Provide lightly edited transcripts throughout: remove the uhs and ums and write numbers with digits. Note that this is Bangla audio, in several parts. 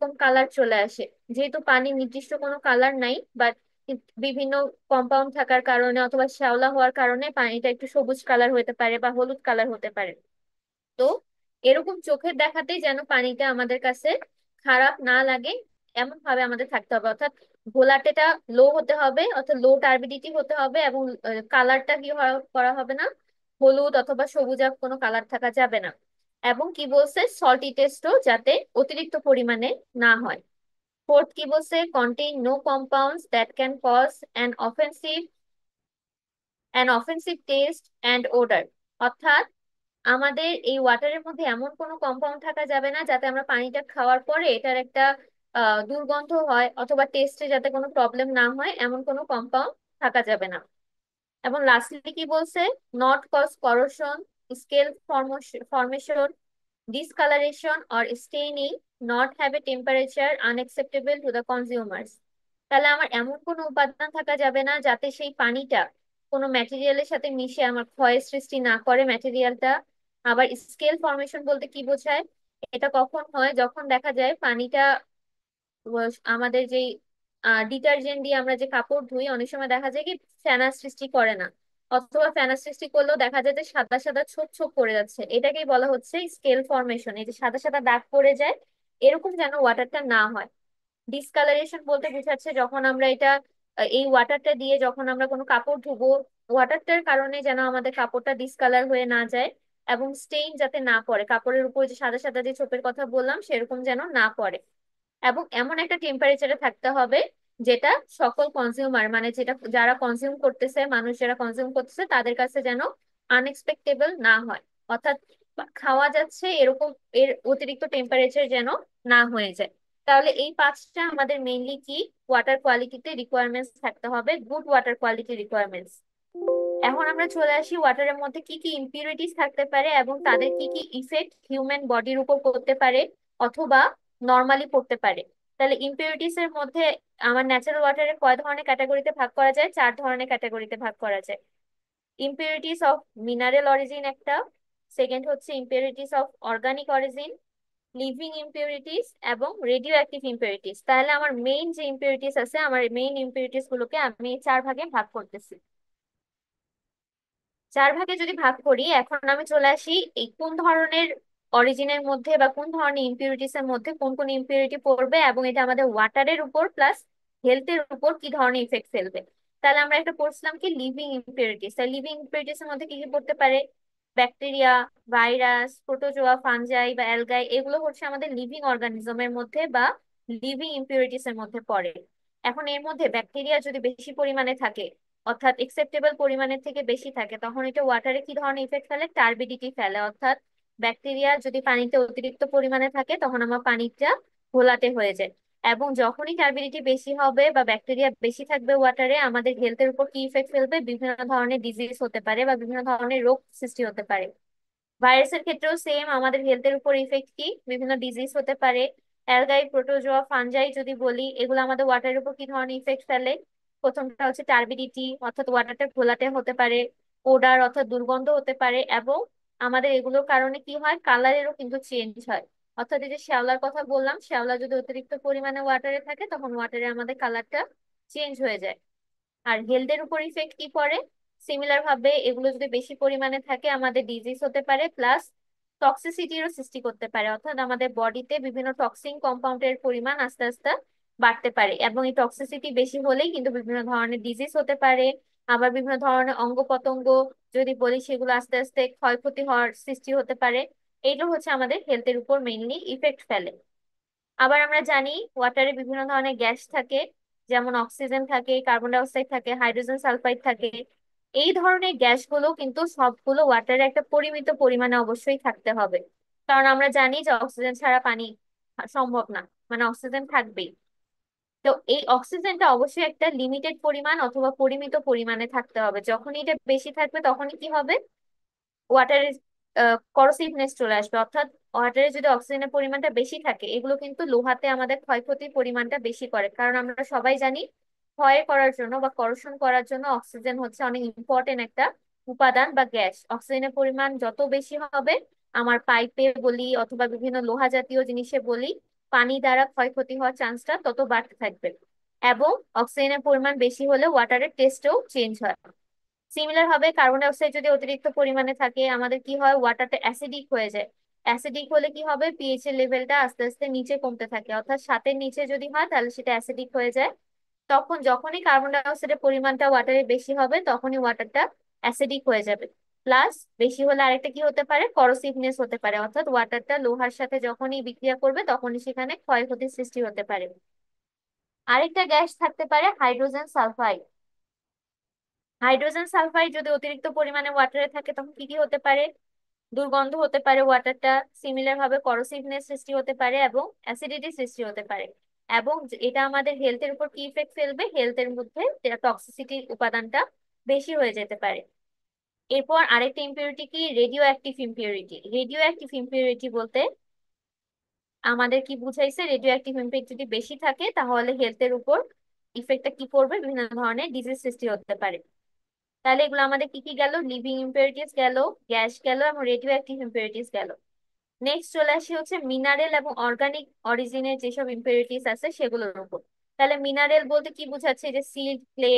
রকম কালার চলে আসে। যেহেতু পানির নির্দিষ্ট কোনো কালার নাই, বাট বিভিন্ন কম্পাউন্ড থাকার কারণে অথবা শ্যাওলা হওয়ার কারণে পানিটা একটু সবুজ কালার হতে পারে বা হলুদ কালার হতে পারে। তো এরকম চোখের দেখাতেই যেন পানিটা আমাদের কাছে খারাপ না লাগে, এমন ভাবে আমাদের থাকতে হবে। অর্থাৎ ঘোলাটেটা লো হতে হবে, অর্থাৎ লো টার্বিডিটি হতে হবে, এবং কালারটা কি করা হবে না, হলুদ অথবা সবুজা কোনো কালার থাকা যাবে না। এবং কি বলছে, সল্টি টেস্টও যাতে অতিরিক্ত পরিমাণে না হয়। ফোর্থ কি বলছে, contain no compounds that can cause an offensive taste and odour. অর্থাৎ আমাদের এই ওয়াটারের মধ্যে এমন কোনো কম্পাউন্ড থাকা যাবে না যাতে আমরা পানিটা খাওয়ার পরে এটার একটা দুর্গন্ধ হয় অথবা টেস্টে যাতে কোনো প্রবলেম না হয়, এমন কোনো কম্পাউন্ড থাকা যাবে না। এবং লাস্টলি কি বলছে, not cause corrosion, scale formation, discoloration or staining, not have a temperature unacceptable to the consumers। তাহলে আমার এমন কোনো উপাদান থাকা যাবে না যাতে সেই পানিটা কোনো ম্যাটেরিয়ালের সাথে মিশে আমার ক্ষয়ের সৃষ্টি না করে ম্যাটেরিয়ালটা। আবার স্কেল ফর্মেশন বলতে কি বোঝায়, এটা কখন হয়, যখন দেখা যায় পানিটা আমাদের যেই ডিটারজেন্ট দিয়ে আমরা যে কাপড় ধুই, অনেক সময় দেখা যায় কি ফেনা সৃষ্টি করে না, অথবা ফেনা সৃষ্টি করলেও দেখা যায় যে সাদা সাদা ছোপ ছোপ পড়ে যাচ্ছে, এটাকেই বলা হচ্ছে স্কেল ফর্মেশন। এই যে সাদা সাদা দাগ পড়ে যায়, এরকম যেন ওয়াটারটা না হয়। ডিসকালারেশন বলতে বোঝাচ্ছে যখন আমরা এটা এই ওয়াটারটা দিয়ে যখন আমরা কোনো কাপড় ধুবো, ওয়াটারটার কারণে যেন আমাদের কাপড়টা ডিসকালার হয়ে না যায়, এবং স্টেইন যাতে না পড়ে কাপড়ের উপর, যে সাদা সাদা যে ছোপের কথা বললাম সেরকম যেন না পড়ে। এবং এমন একটা টেম্পারেচারে থাকতে হবে যেটা সকল কনজিউমার, মানে যেটা যারা কনজিউম করতেছে, মানুষ যারা কনজিউম করতেছে তাদের কাছে যেন আনএক্সপেক্টেবল না হয়। অর্থাৎ খাওয়া যাচ্ছে এরকম এর অতিরিক্ত টেম্পারেচার যেন না হয়ে যায়। তাহলে এই পাঁচটা আমাদের মেইনলি কি ওয়াটার কোয়ালিটিতে রিকোয়ারমেন্টস থাকতে হবে, গুড ওয়াটার কোয়ালিটি রিকোয়ারমেন্টস। এখন আমরা চলে আসি ওয়াটারের মধ্যে কি কি ইম্পিউরিটিস থাকতে পারে এবং তাদের কি কি ইফেক্ট হিউম্যান বডির উপর করতে পারে অথবা নর্মালি পড়তে পারে। তাহলে ইম্পিউরিটিস এর মধ্যে আমার ন্যাচারাল ওয়াটারে কয় ধরনের ক্যাটাগরিতে ভাগ করা যায়, চার ধরনের ক্যাটাগরিতে ভাগ করা যায়। ইম্পিউরিটিস অফ মিনারেল অরিজিন একটা, সেকেন্ড হচ্ছে impurities of organic origin, living impurities এবং রেডিও অ্যাক্টিভ ইম্পিউরিটিস। তাহলে আমার মেইন যে ইম্পিউরিটিস আছে, আমার মেইন ইম্পিউরিটিস গুলোকে আমি চার ভাগে ভাগ করতেছি। চার ভাগে যদি ভাগ করি, এখন আমি চলে আসি এই কোন ধরনের অরিজিনের মধ্যে বা কোন ধরনের ইম্পিউরিটিস এর মধ্যে কোন কোন ইম্পিউরিটি পড়বে এবং এটা আমাদের ওয়াটারের উপর প্লাস হেলথের উপর কি ধরনের ইফেক্ট ফেলবে। তাহলে আমরা একটা পড়ছিলাম কি লিভিং ইম্পিউরিটিস। তাহলে লিভিং ইম্পিউরিটিস এর মধ্যে কি কি পড়তে পারে, ব্যাকটেরিয়া, ভাইরাস, প্রোটোজোয়া, ফানজাই বা অ্যালগাই, এগুলো হচ্ছে আমাদের লিভিং অর্গানিজমের মধ্যে বা লিভিং ইম্পিউরিটিস এর মধ্যে পড়ে। এখন এর মধ্যে ব্যাকটেরিয়া যদি বেশি পরিমাণে থাকে, অর্থাৎ একসেপ্টেবল পরিমাণের থেকে বেশি থাকে, তখন এটা ওয়াটারে কি ধরনের ইফেক্ট ফেলে, টার্বিডিটি ফেলে। অর্থাৎ ব্যাকটেরিয়া যদি পানিতে অতিরিক্ত পরিমাণে থাকে তখন আমার পানিটা ঘোলাটে হয়ে যায়। এবং যখনই টার্বিডিটি বেশি হবে বা ব্যাকটেরিয়া বেশি থাকবে ওয়াটারে, আমাদের হেলথের উপর কি ইফেক্ট ফেলবে, বিভিন্ন ধরনের ডিজিজ হতে পারে বা বিভিন্ন ধরনের রোগ সৃষ্টি হতে পারে। ভাইরাসের ক্ষেত্রেও সেম, আমাদের হেলথের উপর ইফেক্ট কি, বিভিন্ন ডিজিজ হতে পারে। অ্যালগাই, প্রোটোজোয়া, ফানজাই যদি বলি, এগুলো আমাদের ওয়াটারের উপর কি ধরনের ইফেক্ট ফেলে, প্রথমটা হচ্ছে টার্বিডিটি অর্থাৎ ওয়াটারটা ঘোলাটে হতে পারে, ওডার অর্থাৎ দুর্গন্ধ হতে পারে, এবং আমাদের এগুলোর কারণে কি হয়, কালারেরও কিন্তু চেঞ্জ হয়। অর্থাৎ এই যে শ্যাওলার কথা বললাম, শ্যাওলা যদি অতিরিক্ত পরিমাণে ওয়াটারে থাকে তখন ওয়াটারে আমাদের কালারটা চেঞ্জ হয়ে যায়। আর হেলথের উপর ইফেক্ট কি পড়ে, সিমিলার ভাবে এগুলো যদি বেশি পরিমাণে থাকে আমাদের ডিজিজ হতে পারে, প্লাস টক্সিসিটিরও সৃষ্টি করতে পারে। অর্থাৎ আমাদের বডিতে বিভিন্ন টক্সিন কম্পাউন্ডের পরিমাণ আস্তে আস্তে বাড়তে পারে, এবং এই টক্সিসিটি বেশি হলেই কিন্তু বিভিন্ন ধরনের ডিজিজ হতে পারে। আবার বিভিন্ন ধরনের অঙ্গ প্রত্যঙ্গ যদি বলি, সেগুলো আস্তে আস্তে ক্ষয়ক্ষতি হওয়ার সৃষ্টি হতে পারে। এইগুলো হচ্ছে আমাদের হেলথের উপর মেইনলি ইফেক্ট ফেলে। আবার আমরা জানি ওয়াটারে বিভিন্ন ধরনের গ্যাস থাকে, যেমন অক্সিজেন থাকে, কার্বন ডাই অক্সাইড থাকে, হাইড্রোজেন সালফাইড থাকে। এই ধরনের গ্যাসগুলো কিন্তু সবগুলো ওয়াটারে একটা পরিমিত পরিমাণে অবশ্যই থাকতে হবে, কারণ আমরা জানি যে অক্সিজেন ছাড়া পানি সম্ভব না, মানে অক্সিজেন থাকবেই। তো এই অক্সিজেনটা অবশ্যই একটা লিমিটেড পরিমাণ অথবা পরিমিত পরিমাণে থাকতে হবে। যখনই এটা বেশি থাকবে তখনই কি হবে, ওয়াটারের করসিভনেস চলে আসবে। অর্থাৎ ওয়াটারে যদি অক্সিজেনের পরিমাণটা বেশি থাকে, এগুলো কিন্তু লোহাতে আমাদের ক্ষয়ক্ষতির পরিমাণটা বেশি করে, কারণ আমরা সবাই জানি ক্ষয় করার জন্য বা কর্ষণ করার জন্য অক্সিজেন হচ্ছে অনেক ইম্পর্টেন্ট একটা উপাদান বা গ্যাস। অক্সিজেনের পরিমাণ যত বেশি হবে, আমার পাইপে বলি অথবা বিভিন্ন লোহা জাতীয় জিনিসে বলি, পানি দ্বারা ক্ষয়ক্ষতি হওয়ার চান্সটা তত বাড়তে থাকবে। এবং অক্সিজেনের পরিমাণ বেশি হলে ওয়াটারের টেস্টও চেঞ্জ হয়। সিমিলার ভাবে কার্বন ডাই অক্সাইড যদি অতিরিক্ত পরিমাণে থাকে আমাদের কি হয়, ওয়াটারটা অ্যাসিডিক হয়ে যায়। অ্যাসিডিক হলে কি হবে, পিএইচ এর লেভেলটা আস্তে আস্তে নিচে কমতে থাকে, অর্থাৎ 7-এর নিচে যদি হয় তাহলে সেটা অ্যাসিডিক হয়ে যায়। তখন যখনই কার্বন ডাই অক্সাইডের পরিমাণটা ওয়াটারে বেশি হবে তখনই ওয়াটারটা অ্যাসিডিক হয়ে যাবে। প্লাস বেশি হলে আরেকটা কি হতে পারে, করোসিভনেস হতে পারে, অর্থাৎ ওয়াটারটা লোহার সাথে যখনই বিক্রিয়া করবে তখনই সেখানে ক্ষয়ক্ষতির সৃষ্টি হতে পারে। আরেকটা গ্যাস থাকতে পারে হাইড্রোজেন সালফাইড। হাইড্রোজেন সালফাইড যদি অতিরিক্ত পরিমাণে ওয়াটারে থাকে তখন কি কি হতে পারে, দুর্গন্ধ হতে পারে ওয়াটারটা, সিমিলার ভাবে করোসিভনেস সৃষ্টি হতে পারে এবং অ্যাসিডিটি সৃষ্টি হতে পারে। এবং এটা আমাদের হেলথের উপর কি ইফেক্ট ফেলবে, হেলথের মধ্যে টক্সিসিটির উপাদানটা বেশি হয়ে যেতে পারে। এরপর আরেকটা ইম্পিউরিটি কি, radio active impurity. Radio active impurity বলতে আমাদের কি বুঝাইছে, রেডিও অ্যাক্টিভ ইম্পিউরিটি যদি বেশি থাকে তাহলে হেলথের উপর ইফেক্টটা কি পড়বে, বিভিন্ন ধরনের ডিজিজ সৃষ্টি হতে পারে। তাহলে এগুলো আমাদের কি কি গেল, লিভিং ইম্পিউরিটিস গেল, গ্যাস গেল এবং রেডিও অ্যাক্টিভ ইম্পিউরিটিস গেল। নেক্সট চলে আসি হচ্ছে মিনারেল এবং অর্গানিক অরিজিনের যেসব ইম্পিউরিটিস আছে সেগুলোর উপর। তাহলে মিনারেল বলতে কি বোঝাচ্ছে, যে সিল্ট, ক্লে,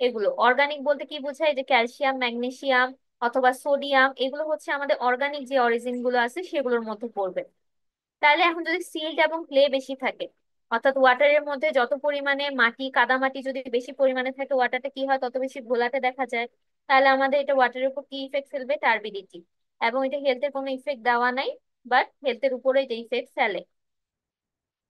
এগুলো। অর্গানিক বলতে কি বোঝায়, যে ক্যালসিয়াম, ম্যাগনেসিয়াম অথবা সোডিয়াম, এগুলো হচ্ছে আমাদের অর্গানিক যে অরিজিন গুলো আছে সেগুলোর মধ্যে পড়বে। তাহলে এখন যদি সিল্ট এবং ক্লে বেশি থাকে, অর্থাৎ ওয়াটারের মধ্যে যত পরিমাণে মাটি, কাদামাটি যদি বেশি পরিমাণে থাকে ওয়াটারটা কি হয়, তত বেশি ঘোলাটে দেখা যায়। তাহলে আমাদের এটা ওয়াটারের উপর কি ইফেক্ট ফেলবে, টার্বিডিটি। এবং এটা হেলথের কোনো ইফেক্ট দেওয়া নাই, বাট হেলথের উপরে এটা ইফেক্ট ফেলে।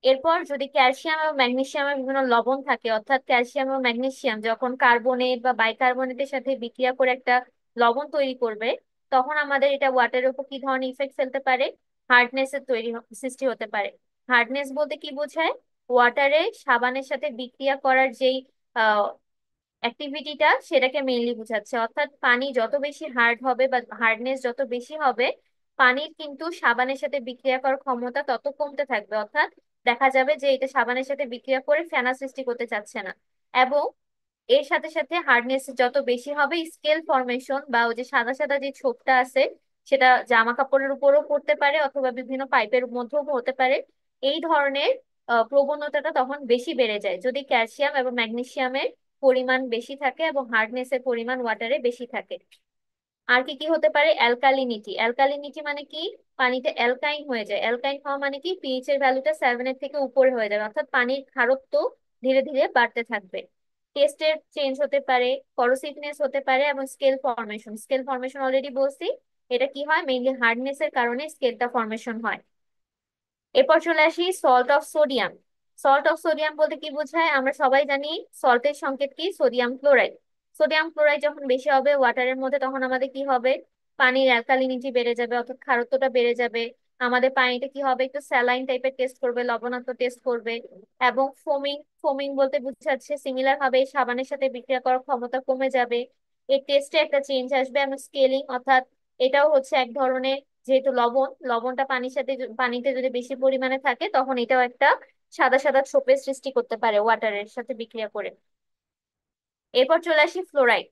এরপর যদি ক্যালসিয়াম এবং ম্যাগনেসিয়ামের বিভিন্ন লবণ থাকে, অর্থাৎ ক্যালসিয়াম এবং ম্যাগনেসিয়াম যখন কার্বনেট বা বাইকার্বনেটের সাথে বিক্রিয়া করে একটা লবণ তৈরি করবে, তখন আমাদের এটা ওয়াটারের উপর কি ধরনের ইফেক্ট ফেলতে পারে, হার্ডনেস এর সৃষ্টি হতে পারে। হার্ডনেস বলতে কি বোঝায়, ওয়াটারে সাবানের সাথে বিক্রিয়া করার যেই অ্যাক্টিভিটিটা সেটাকে মেইনলি বোঝাচ্ছে। অর্থাৎ পানি যত বেশি হার্ড হবে বা হার্ডনেস যত বেশি হবে, পানির কিন্তু সাবানের সাথে বিক্রিয়া করার ক্ষমতা তত কমতে থাকবে। অর্থাৎ দেখা যাবে যে এটা সাবানের সাথে বিক্রিয়া করে ফেনা সৃষ্টি করতে চাচ্ছে না। এবং এর সাথে সাথে হার্ডনেস যত বেশি হবে, স্কেল ফরমেশন বা ওই যে সাদা সাদা যে ছোপটা আছে সেটা জামা কাপড়ের উপরও পড়তে পারে অথবা বিভিন্ন পাইপের মধ্যেও হতে পারে। এই ধরনের প্রবণতাটা তখন বেশি বেড়ে যায় যদি ক্যালসিয়াম এবং ম্যাগনেসিয়ামের পরিমাণ বেশি থাকে এবং হার্ডনেস এর পরিমাণ ওয়াটারে বেশি থাকে। আর কি কি হতে পারে, অ্যালকালিনিটি। অ্যালকালিনিটি মানে কি, পানিতে অ্যালকাইন হয়ে যায়। অ্যালকাইন হওয়া মানে কি, পিএইচ এর ভ্যালুটা 7-এর থেকে উপরে হয়ে যাবে, অর্থাৎ পানির খারত্ব ধীরে ধীরে বাড়তে থাকবে। টেস্টের চেঞ্জ হতে পারে, করোসিভনেস হতে পারে এবং scale formation. Scale formation already বলছি, এটা কি হয়, মেইনলি হার্ডনেস এর কারণে স্কেলটা ফরমেশন হয়। এরপর চলে আসি salt of sodium. Salt of sodium বলতে কি বোঝায়, আমরা সবাই জানি সল্টের সংকেত কি, সোডিয়াম ক্লোরাইড। সোডিয়াম ক্লোরাইড যখন বেশি হবে ওয়াটারের মধ্যে তখন আমাদের কি হবে, পানির অ্যালকালিনিটি বেড়ে যাবে, অর্থাৎ খারত্বটা বেড়ে যাবে। আমাদের পানিটা কি হবে, একটু স্যালাইন টাইপের টেস্ট করবে, লবণাক্ত টেস্ট করবে। এবং ফোমিং, ফোমিং বলতে বোঝাচ্ছে সিমিলার ভাবে সাবানের সাথে বিক্রিয়া করার ক্ষমতা কমে যাবে, এর টেস্টে একটা চেঞ্জ আসবে। এবং স্কেলিং, অর্থাৎ এটাও হচ্ছে এক ধরনের, যেহেতু লবণ, লবণটা পানির সাথে পানিতে যদি বেশি পরিমাণে থাকে তখন এটাও একটা সাদা সাদা ছোপের সৃষ্টি করতে পারে ওয়াটারের সাথে বিক্রিয়া করে। এরপর চলে আসি ফ্লোরাইড।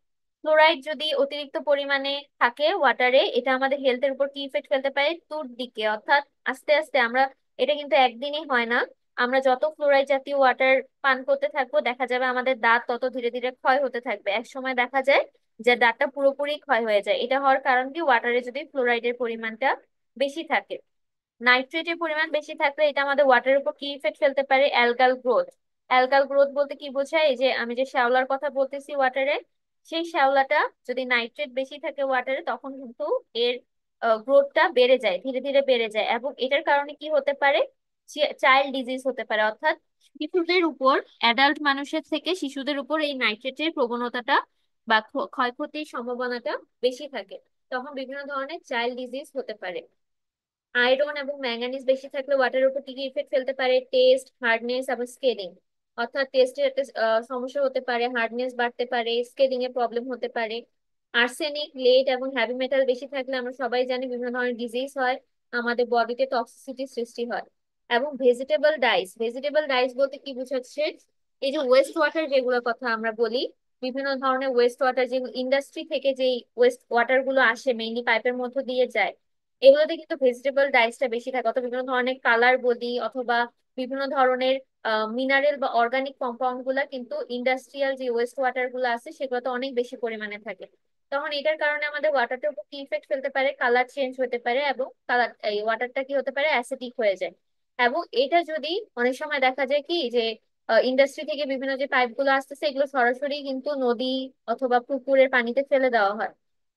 ফ্লোরাইড যদি অতিরিক্ত পরিমাণে থাকে ওয়াটারে, এটা আমাদের হেলথের উপর কি ইফেক্ট ফেলতে পারে, টুথ দিকে, অর্থাৎ আস্তে আস্তে আমরা, এটা কিন্তু একদিনই হয় না, আমরা যত ফ্লোরাইড জাতীয় ওয়াটার পান করতে থাকবো দেখা যাবে আমাদের দাঁত তত ধীরে ধীরে ক্ষয় হতে থাকবে। এক সময় দেখা যায় যে দাঁতটা পুরোপুরি ক্ষয় হয়ে যায়। এটা হওয়ার কারণ কি, ওয়াটারে যদি ফ্লোরাইডের পরিমাণটা বেশি থাকে। নাইট্রেটের পরিমাণ বেশি থাকলে এটা আমাদের ওয়াটারের উপর কি ইফেক্ট ফেলতে পারে, অ্যালগাল গ্রোথ। অ্যালগাল গ্রোথ বলতে কি বোঝায়, এই যে আমি যে শ্যাওলার কথা বলতেছি ওয়াটারে, সেই শ্যাওলাটা যদি নাইট্রেট বেশি থাকে ওয়াটারে তখন কিন্তু এর গ্রোথটা বেড়ে যায়, ধীরে ধীরে বেড়ে যায়। এবং এটার কারণে কি হতে পারে, চাইল্ড ডিজিজ হতে পারে, অর্থাৎ শিশুদের উপর, অ্যাডাল্ট মানুষের থেকে শিশুদের উপর এই নাইট্রেটের প্রবণতাটা বা ক্ষয়ক্ষতির সম্ভাবনাটা বেশি থাকে। তখন বিভিন্ন ধরনের চাইল্ড ডিজিজ হতে পারে। আয়রন এবং ম্যাঙ্গানিজ বেশি থাকলে ওয়াটারের উপর কি কি ইফেক্ট ফেলতে পারে, টেস্ট, হার্ডনেস এবং স্কেলিং। অর্থাৎ টেস্টের একটা সমস্যা হতে পারে, হার্ডনেস বাড়তে পারে, স্কেলিং এর প্রবলেম হতে পারে। আর্সেনিক, লেড এবং হ্যাভি মেটাল বেশি থাকলে আমরা সবাই জানি বিভিন্ন ধরনের ডিজিজ হয়, আমাদের বডিতে টক্সিসিটি সৃষ্টি হয়। এবং ভেজিটেবল ডাইস। ভেজিটেবল ডাইস বলতে কি বোঝাচ্ছে, এই যে ওয়েস্ট ওয়াটার যেগুলোর কথা আমরা বলি, বিভিন্ন ধরনের ওয়েস্ট ওয়াটার, যে ইন্ডাস্ট্রি থেকে যে ওয়েস্ট ওয়াটার গুলো আসে মেইনলি পাইপের মধ্য দিয়ে যায়, এগুলোতে কিন্তু ভেজিটেবল ডাইসটা বেশি থাকে, অথবা বিভিন্ন ধরনের কালার বলি অথবা বিভিন্ন ধরনের মিনারেল বা অর্গানিক কম্পাউন্ড গুলা কিন্তু ইন্ডাস্ট্রিয়াল যে ওয়েস্ট ওয়াটার গুলো আছে সেগুলোতে অনেক বেশি পরিমাণে থাকে। তখন এটার কারণে আমাদের ওয়াটারটার উপর কি ইফেক্ট ফেলতে পারে, কালার চেঞ্জ হতে পারে এবং কালার এই ওয়াটারটা কি হতে পারে, অ্যাসিডিক হয়ে যায়। এবং এটা যদি অনেক সময় দেখা যায় কি যে ইন্ডাস্ট্রি থেকে বিভিন্ন যে পাইপ গুলো আসতেছে এগুলো সরাসরি কিন্তু নদী অথবা পুকুরের পানিতে ফেলে দেওয়া হয়।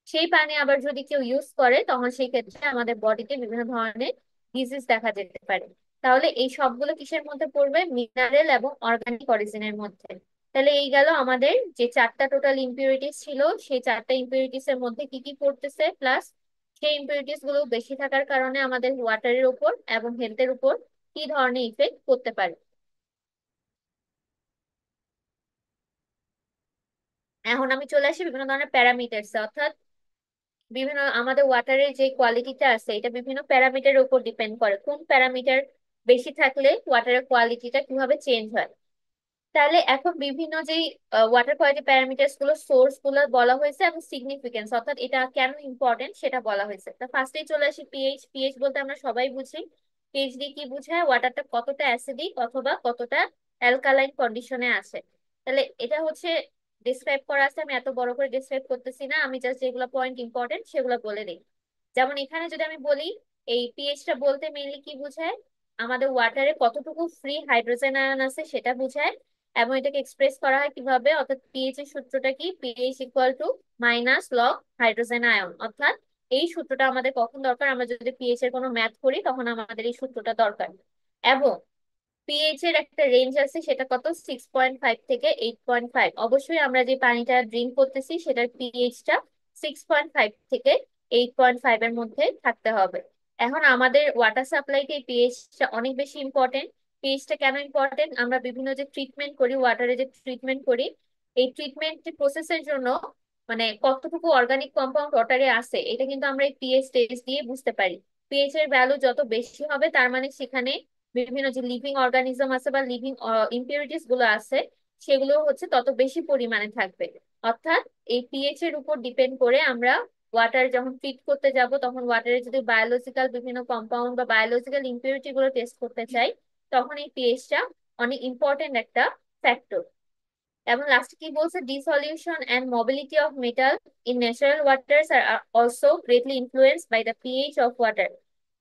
সেই পানি আবার যদি কেউ ইউজ করে তখন সেই ক্ষেত্রে আমাদের বডিতে বিভিন্ন ধরনের ডিজিজ দেখা যেতে পারে। তাহলে এই সবগুলো কিসের মধ্যে পড়বে, মিনারেল এবং অর্গানিক অরিজিনের মধ্যে। তাহলে এই গেল আমাদের যে চারটা টোটাল ইম্পিউরিটিস ছিল, সেই চারটা ইম্পিউরিটিস এর মধ্যে কি কি পড়তেছে, প্লাস সেই ইম্পিউরিটিস গুলো বেশি থাকার কারণে আমাদের ওয়াটারের উপর এবং হেলথের উপর কি ধরনের ইফেক্ট করতে পারে। এখন আমি চলে আসি বিভিন্ন ধরনের প্যারামিটার্স, অর্থাৎ বিভিন্ন আমাদের ওয়াটারের যে কোয়ালিটিটা আছে এটা বিভিন্ন প্যারামিটারের উপর ডিপেন্ড করে, কোন প্যারামিটার বেশি থাকলে ওয়াটারের কোয়ালিটিটা কিভাবে চেঞ্জ হয়। তাহলে এখন বিভিন্ন যে ওয়াটার কোয়ালিটি প্যারামিটারস গুলো সোর্স গুলো বলা হয়েছে এবং সিগনিফিকেন্স অর্থাৎ এটা কেন ইম্পর্টেন্ট সেটা বলা হয়েছে। তো ফার্স্টেই চলে আসি পিএইচ। পিএইচ বলতে আমরা সবাই বুঝি, পিএইচ দিয়ে কি বোঝায়, ওয়াটারটা কতটা অ্যাসিডিক অথবা কতটা অ্যালকালাইন কন্ডিশনে আছে। তাহলে এটা হচ্ছে ডিসক্রাইব করা আছে, আমি এত বড় করে ডিসক্রাইব করতেছি না, আমি জাস্ট যেগুলো পয়েন্ট ইম্পর্টেন্ট সেগুলো বলে দিই। যেমন এখানে যদি আমি বলি, এই পিএইচটা বলতে মেইনলি কি বোঝায়, আমাদের ওয়াটারে কতটুকু ফ্রি হাইড্রোজেন আয়ন আছে সেটা বোঝায়। এবং এটাকে এক্সপ্রেস করা হয় কিভাবে, অর্থাৎ পিএইচ এর সূত্রটা কি, pH equal to minus log hydrogen ion. অর্থাৎ এই সূত্রটা আমাদের কখন দরকার, আমরা যদি পিএইচ এর কোনো ম্যাথ করি তখন আমাদের এই সূত্রটা দরকার। এবং পিএইচ এর একটা রেঞ্জ আছে, সেটা কত, 6.5 থেকে 8.5। অবশ্যই আমরা যে পানিটা ড্রিঙ্ক করতেছি সেটার পিএইচটা 6.5 থেকে 8.5 এর মধ্যে থাকতে হবে। এখন আমাদের ওয়াটার সাপ্লাইতে এই পিএইচটা অনেক বেশি ইম্পর্টেন্ট। পিএইচটা কেন ইম্পর্টেন্ট, আমরা বিভিন্ন যে ট্রিটমেন্ট করি, ওয়াটারে যে ট্রিটমেন্ট করি, এই ট্রিটমেন্ট প্রসেসের জন্য মানে কতটুকু অর্গানিক কম্পাউন্ড ওয়াটারে আছে এটা কিন্তু আমরা এই পিএইচ টেস্ট দিয়ে বুঝতে পারি। পিএইচ এর ভ্যালু যত বেশি হবে তার মানে সেখানে বিভিন্ন যে লিভিং অর্গানিজম আছে বা লিভিং ইম্পিউরিটিস গুলো আছে সেগুলো হচ্ছে তত বেশি পরিমাণে থাকবে। অর্থাৎ এই পিএইচ এর উপর ডিপেন্ড করে আমরা ওয়াটার যখন ট্রিট করতে যাব তখন ওয়াটারে যদি বায়োলজিক্যাল বিভিন্ন কম্পাউন্ড বা বায়োলজিক্যাল ইম্পিউরিটি গুলো টেস্ট করতে চাই তখন এই পিএইচটা অনেক ইম্পর্টেন্ট একটা ফ্যাক্টর। এবং লাস্টে কি বলছে, dissolution and mobility of metal in natural waters are also greatly influenced by the pH of water.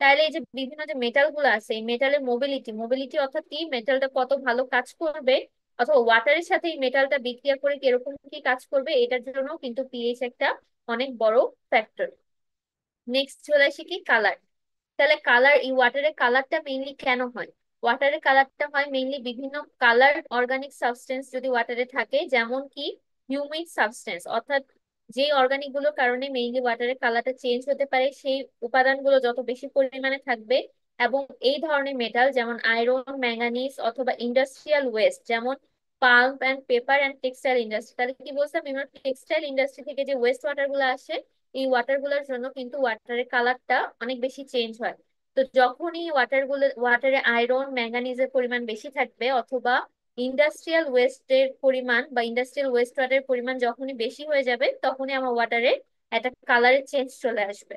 তাহলে এই যে বিভিন্ন যে মেটাল গুলো আছে এই মেটালের মোবিলিটি, মোবিলিটি অর্থাৎ কি মেটালটা কত ভালো কাজ করবে অথবা ওয়াটারের সাথে এই মেটালটা বিক্রিয়া করে কিরকম কি কাজ করবে এটার জন্য কিন্তু পিএইচ একটা অনেক বড় ফ্যাক্টর। নেক্সট চলে আসি কি, কালার। তাহলে কালার, এই ওয়াটারের কালারটা মেইনলি কেন হয়, ওয়াটারের কালারটা হয় মেইনলি বিভিন্ন কালার অর্গানিক সাবস্টেন্স যদি ওয়াটারে থাকে, যেমন কি হিউমিড সাবস্টেন্স, অর্থাৎ যে অর্গানিক গুলোর কারণে মেইনলি ওয়াটারের কালারটা চেঞ্জ হতে পারে সেই উপাদানগুলো যত বেশি পরিমাণে থাকবে। এবং এই ধরনের মেটাল যেমন আয়রন, ম্যাঙ্গানিজ অথবা ইন্ডাস্ট্রিয়াল ওয়েস্ট যেমন pulp and paper and textile industry. তাহলে কি বলছে, বিভিন্ন টেক্সটাইল ইন্ডাস্ট্রি থেকে যে ওয়েস্ট ওয়াটার গুলো আসে এই ওয়াটার গুলোর জন্য কিন্তু ওয়াটারের কালারটা অনেক বেশি চেঞ্জ হয়। তো যখনই ওয়াটারে আয়রন ম্যাঙ্গানিজের পরিমাণ বেশি থাকবে অথবা ইন্ডাস্ট্রিয়াল ওয়েস্টের পরিমাণ বা ইন্ডাস্ট্রিয়াল ওয়েস্ট ওয়াটারের পরিমাণ যখনই বেশি হয়ে যাবে তখনই আমার ওয়াটারে একটা কালারের চেঞ্জ চলে আসবে।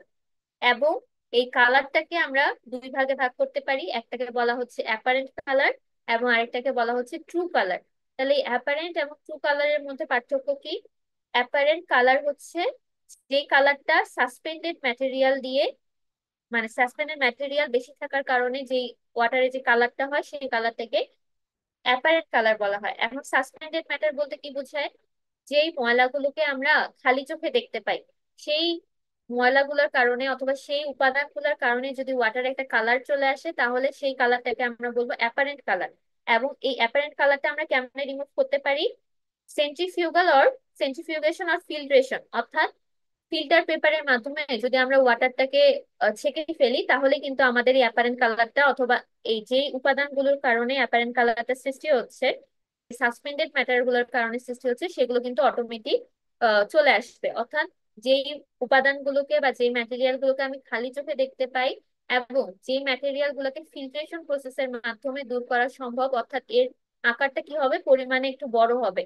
এবং এই কালারটাকে আমরা দুই ভাগে ভাগ করতে পারি, একটাকে বলা হচ্ছে অ্যাপারেন্ট কালার এবং আরেকটাকে বলা হচ্ছে ট্রু কালার। তাহলে এই অ্যাপারেন্ট এবং ট্রু কালারের মধ্যে পার্থক্য কি, অ্যাপারেন্ট কালার হচ্ছে যে কালারটা সাসপেন্ডেড ম্যাটেরিয়াল দিয়ে, মানে সাসপেন্ডেড ম্যাটেরিয়াল বেশি থাকার কারণে যে ওয়াটারে যে কালারটা হয় সেই কালারটাকে অ্যাপারেন্ট কালার বলা হয়। এখন সাসপেন্ডেড ম্যাটার বলতে কি বোঝায়, যেই ময়লাগুলোকে আমরা খালি চোখে দেখতে পাই সেই ময়লাগুলোর কারণে অথবা সেই উপাদানগুলোর কারণে যদি ওয়াটারে একটা কালার চলে আসে তাহলে সেই কালারটাকে আমরা বলবো অ্যাপারেন্ট কালার। এবং এই অ্যাপারেন্ট কালারটা আমরা কেমনে রিমুভ করতে পারি, centrifugal or centrifugation or filtration, অর্থাৎ ফিল্টার পেপারের মাধ্যমে যদি আমরা ওয়াটারটাকে ছেঁকে ফেলি তাহলে কিন্তু আমাদের এই অ্যাপারেন্ট কালারটা অথবা এই যে উপাদানগুলোর কারণে অ্যাপারেন্ট কালারটা সৃষ্টি হচ্ছে, সাসপেন্ডেড ম্যাটার গুলোর কারণে সৃষ্টি হচ্ছে সেগুলো কিন্তু অটোমেটিক চলে আসবে। অর্থাৎ যেই উপাদানগুলোকে বা যেই ম্যাটেরিয়াল গুলোকে আমি খালি চোখে দেখতে পাই এবং যেই ম্যাটেরিয়াল গুলোকে ফিল্ট্রেশন প্রসেসের মাধ্যমে দূর করা সম্ভব, অর্থাৎ এর আকারটা কি হবে, পরিমাণে একটু বড় হবে,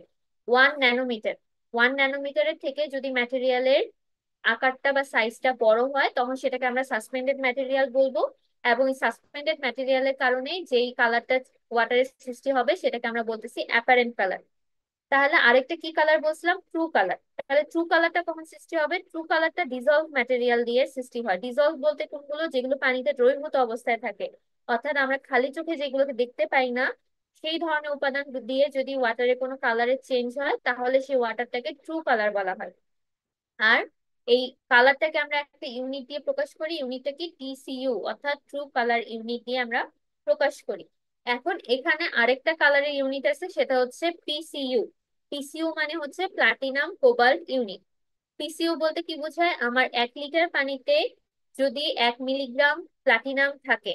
1 ন্যানোমিটার। 1 ন্যানোমিটারের থেকে যদি ম্যাটেরিয়ালের আকারটা বা সাইজটা বড় হয় তখন সেটাকে আমরা সাসপেন্ডেড ম্যাটেরিয়াল বলবো। এবং এই সাসপেন্ডেড ম্যাটেরিয়ালের কারণে যেই কালারটা ওয়াটারের সৃষ্টি হবে সেটাকে আমরা বলতেছি অ্যাপারেন্ট কালার। তাহলে আরেকটা কি কালার বলছিলাম, ট্রু কালার। তাহলে ট্রু কালারটা কখন সৃষ্টি হবে? ট্রু কালারটা ডিজলভ ম্যাটেরিয়াল দিয়ে সৃষ্টি হয়। ডিজলভ বলতে কোনগুলো? যেগুলো পানিতে দ্রবীভূত অবস্থায় থাকে, অর্থাৎ আমরা খালি চোখে যেগুলোকে দেখতে পাই না, সেই ধরনের উপাদান দিয়ে যদি ওয়াটারে কোনো কালারের চেঞ্জ হয় তাহলে সেই ওয়াটারটাকে ট্রু কালার বলা হয়। আর এই কালারটাকে আমরা একটা ইউনিট দিয়ে প্রকাশ করি। ইউনিটটা কি? টিসিইউ, অর্থাৎ ট্রু কালার ইউনিট দিয়ে আমরা প্রকাশ করি। এখন এখানে আরেকটা কালারের ইউনিট আছে, সেটা হচ্ছে পিসিইউ। পিসিইউ মানে হচ্ছে প্লাটিনাম কোবাল্ট ইউনিট। পিসিইউ বলতে কি বোঝায়? আমার 1 লিটার পানিতে যদি 1 মিলিগ্রাম প্লাটিনাম থাকে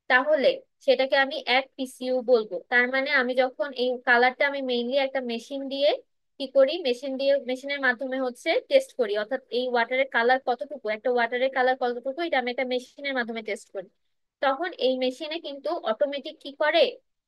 তাহলে সেটাকে আমি 1 পিসিইউ বলবো। তার মানে আমি যখন এই কালারটা আমি মেইনলি একটা মেশিন দিয়ে কি করি, মেশিনের মাধ্যমে হচ্ছে টেস্ট করি, অর্থাৎ এই ওয়াটারের কালার কতটুকু, একটা ওয়াটারের কালার কতটুকু, এটা আমি একটা মেশিনের মাধ্যমে টেস্ট করি। তখন এই মেশিনে কিন্তু অটোমেটিক কি করে,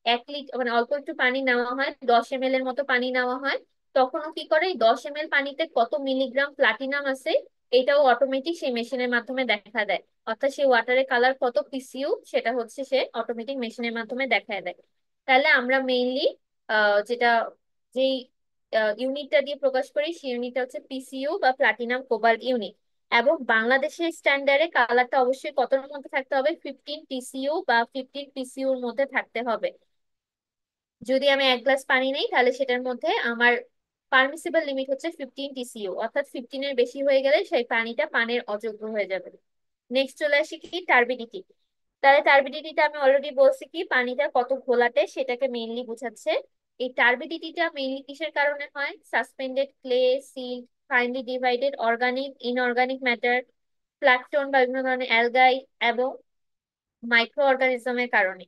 1 লিটার মানে অল্প একটু পানি নেওয়া হয়, 10 ml এর মতো পানি নেওয়া হয়। তখনও কি করে, এই 10 ml পানিতে কত মিলিগ্রাম প্লাটিনাম আছে এটাও অটোমেটিক সেই মেশিনের মাধ্যমে দেখা দেয়। অর্থাৎ সেই ওয়াটারের কালার কত পিসিইউ সেটা হচ্ছে সে অটোমেটিক মেশিনের মাধ্যমে দেখায় দেয়। তাহলে আমরা মেইনলি যেটা যেই ইউনিটটা দিয়ে প্রকাশ করি সেই ইউনিটটা হচ্ছে পিসিইউ বা প্লাটিনাম কোবাল্ট ইউনিট। এবং বাংলাদেশের স্ট্যান্ডার্ডে কালারটা অবশ্যই কতর মধ্যে থাকতে হবে? 15 পিসিইউ বা 15 পিসিইউর মধ্যে থাকতে হবে। যদি আমি 1 গ্লাস পানি নেই তাহলে সেটার মধ্যে আমার পারমিসিবল লিমিট হচ্ছে 15 পিসিইউ, অর্থাৎ 15-এর বেশি হয়ে গেলে সেই পানিটা পানের অযোগ্য হয়ে যাবে। নেক্সট চলে আসি কি, টার্বিডিটি। তাহলে টার্বিডিটিটা আমি অলরেডি বলছি কি, পানিটা কত ঘোলাটে সেটাকে মেইনলি বোঝাচ্ছে। এই টার্বিডিটিটা মেইনলি কিসের কারণে হয়? Suspended clay, silt, finely divided organic inorganic matter, plankton বা বিভিন্ন ধরনের অ্যালগাই এবং মাইক্রো অর্গানিজমের কারণে।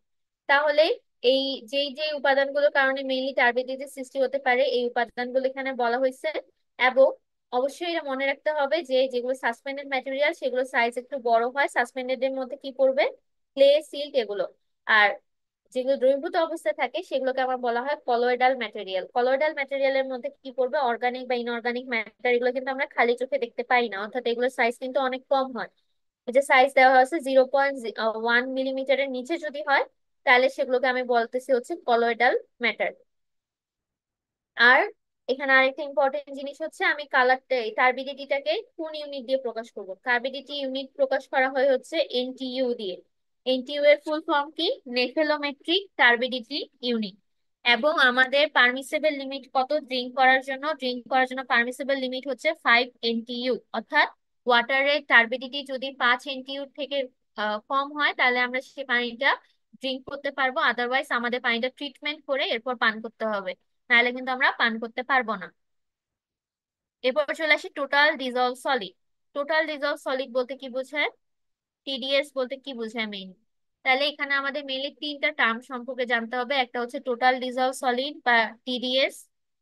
তাহলে এই যেই যে উপাদানগুলোর কারণে মেইনলি টার্বিডিটির সৃষ্টি হতে পারে এই উপাদানগুলো এখানে বলা হয়েছে। এবং অবশ্যই এটা মনে রাখতে হবে যে যেগুলো সাসপেন্ডেড ম্যাটেরিয়াল সেগুলো সাইজ একটু বড় হয়। সাসপেন্ডেড এর মধ্যে কি পড়বে? ক্লে, সিল্ট এগুলো। আর যেগুলো দ্রবীভূত অবস্থায় থাকে সেগুলোকে আমার বলা হয় কলয়েডাল ম্যাটেরিয়াল। কলয়েডাল ম্যাটেরিয়ালের মধ্যে কি পড়বে? অর্গানিক বা ইনঅর্গানিক ম্যাটার। এগুলো কিন্তু আমরা খালি চোখে দেখতে পাই না, অর্থাৎ এগুলোর সাইজ কিন্তু অনেক কম হয়। এই যে সাইজ দেওয়া আছে 0.1 মিলিমিটারের নিচে যদি হয় তাহলে সেগুলোকে আমি বলতেছি হচ্ছে কলয়েডাল ম্যাটার। আর এখানে আরেকটা ইম্পর্টেন্ট জিনিস হচ্ছে, আমি কালারটা টার্বিডিটিটাকে কোন ইউনিট দিয়ে প্রকাশ করব? টার্বিডিটি ইউনিট প্রকাশ করা হয় হচ্ছে এনটিইউ দিয়ে। এনটিইউ এর ফুল ফর্ম কি? নেফেলোমেট্রিক টার্বিডিটি ইউনিট। এবং আমাদের পারমিসেবল লিমিট কত ড্রিঙ্ক করার জন্য? ড্রিঙ্ক করার জন্য পারমিসেবল লিমিট হচ্ছে 5 NTU। অর্থাৎ ওয়াটারের টার্বিডিটি যদি 5 NTU থেকে কম হয় তাহলে আমরা সেই পানিটা ড্রিঙ্ক করতে পারবো, আদারওয়াইজ আমাদের পানিটা ট্রিটমেন্ট করে এরপর পান করতে হবে, নাহলে কিন্তু আমরা পান করতে পারবো না। এরপর চলে আসি total dissolved solid. Total dissolved solid বলতে কি বোঝায়? টিডিএস বলতে কি বোঝায় মেইন? তাহলে এখানে আমাদের মেইনলি তিনটা টার্ম সম্পর্কে জানতে হবে। একটা হচ্ছে টোটাল ডিজলভ সলিড বা টিডিএস,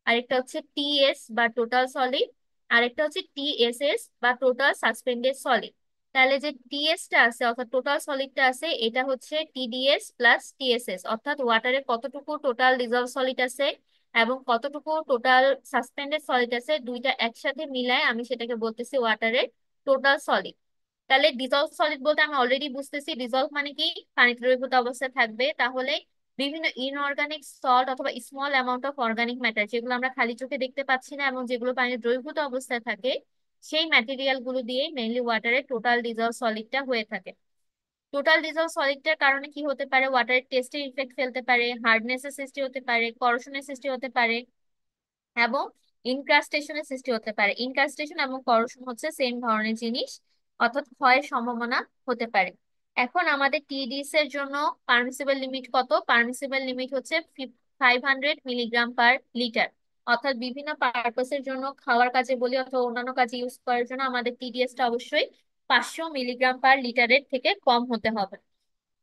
আরেকটা হচ্ছে টিএস বা টোটাল সলিড, আরেকটা হচ্ছে টিএসএস বা টোটাল সাসপেন্ডেড সলিড। তাহলে যে টিএসটা আছে অর্থাৎ টোটাল সলিডটা আছে এটা হচ্ছে টিডিএস প্লাস টিএসএস, অর্থাৎ ওয়াটারে কতটুকু টোটাল ডিজলভ সলিড আছে এবং কতটুকু টোটাল সাসপেন্ডেড সলিড আছে, দুইটা একসাথে মিলায় আমি সেটাকে বলতেছি ওয়াটারের টোটাল সলিড। তাহলে ডিজলভ সলিড বলতে আমি অলরেডি বুঝতেছি ডিজলভ মানে কি, পানিতে দ্রবীভূত অবস্থায় থাকবে। তাহলে বিভিন্ন ইনঅর্গানিক সল্ট অথবা small amount of organic matter যেগুলো আমরা খালি চোখে দেখতে পাচ্ছি না এবং যেগুলো পানিতে দ্রবীভূত অবস্থায় থাকে, সেই ম্যাটেরিয়াল গুলো দিয়ে মেইনলি ওয়াটারের টোটাল ডিজলভ সলিডটা হয়ে থাকে। টোটাল ডিজলভ সলিডটার কারণে কি হতে পারে? ওয়াটারের টেস্টে ইফেক্ট ফেলতে পারে, হার্ডনেসের সৃষ্টি হতে পারে, করশনের সৃষ্টি হতে পারে এবং ইনক্রাস্টেশনের সৃষ্টি হতে পারে। ইনক্রাস্টেশন এবং করশন হচ্ছে সেম ধরনের জিনিস, অর্থাৎ ক্ষয়ের সম্ভাবনা হতে পারে। এখন আমাদের টিডিএস এর জন্য পারমিসিবল লিমিট কত? পারমিসিবল লিমিট হচ্ছে 500 মিলিগ্রাম পার লিটার। অর্থাৎ বিভিন্ন পারপাসের জন্য, খাওয়ার কাজে বলি অথবা অন্যান্য কাজে ইউজ করার জন্য আমাদের টিডিএসটা অবশ্যই 500 মিলিগ্রাম পার লিটারের থেকে কম হতে হবে।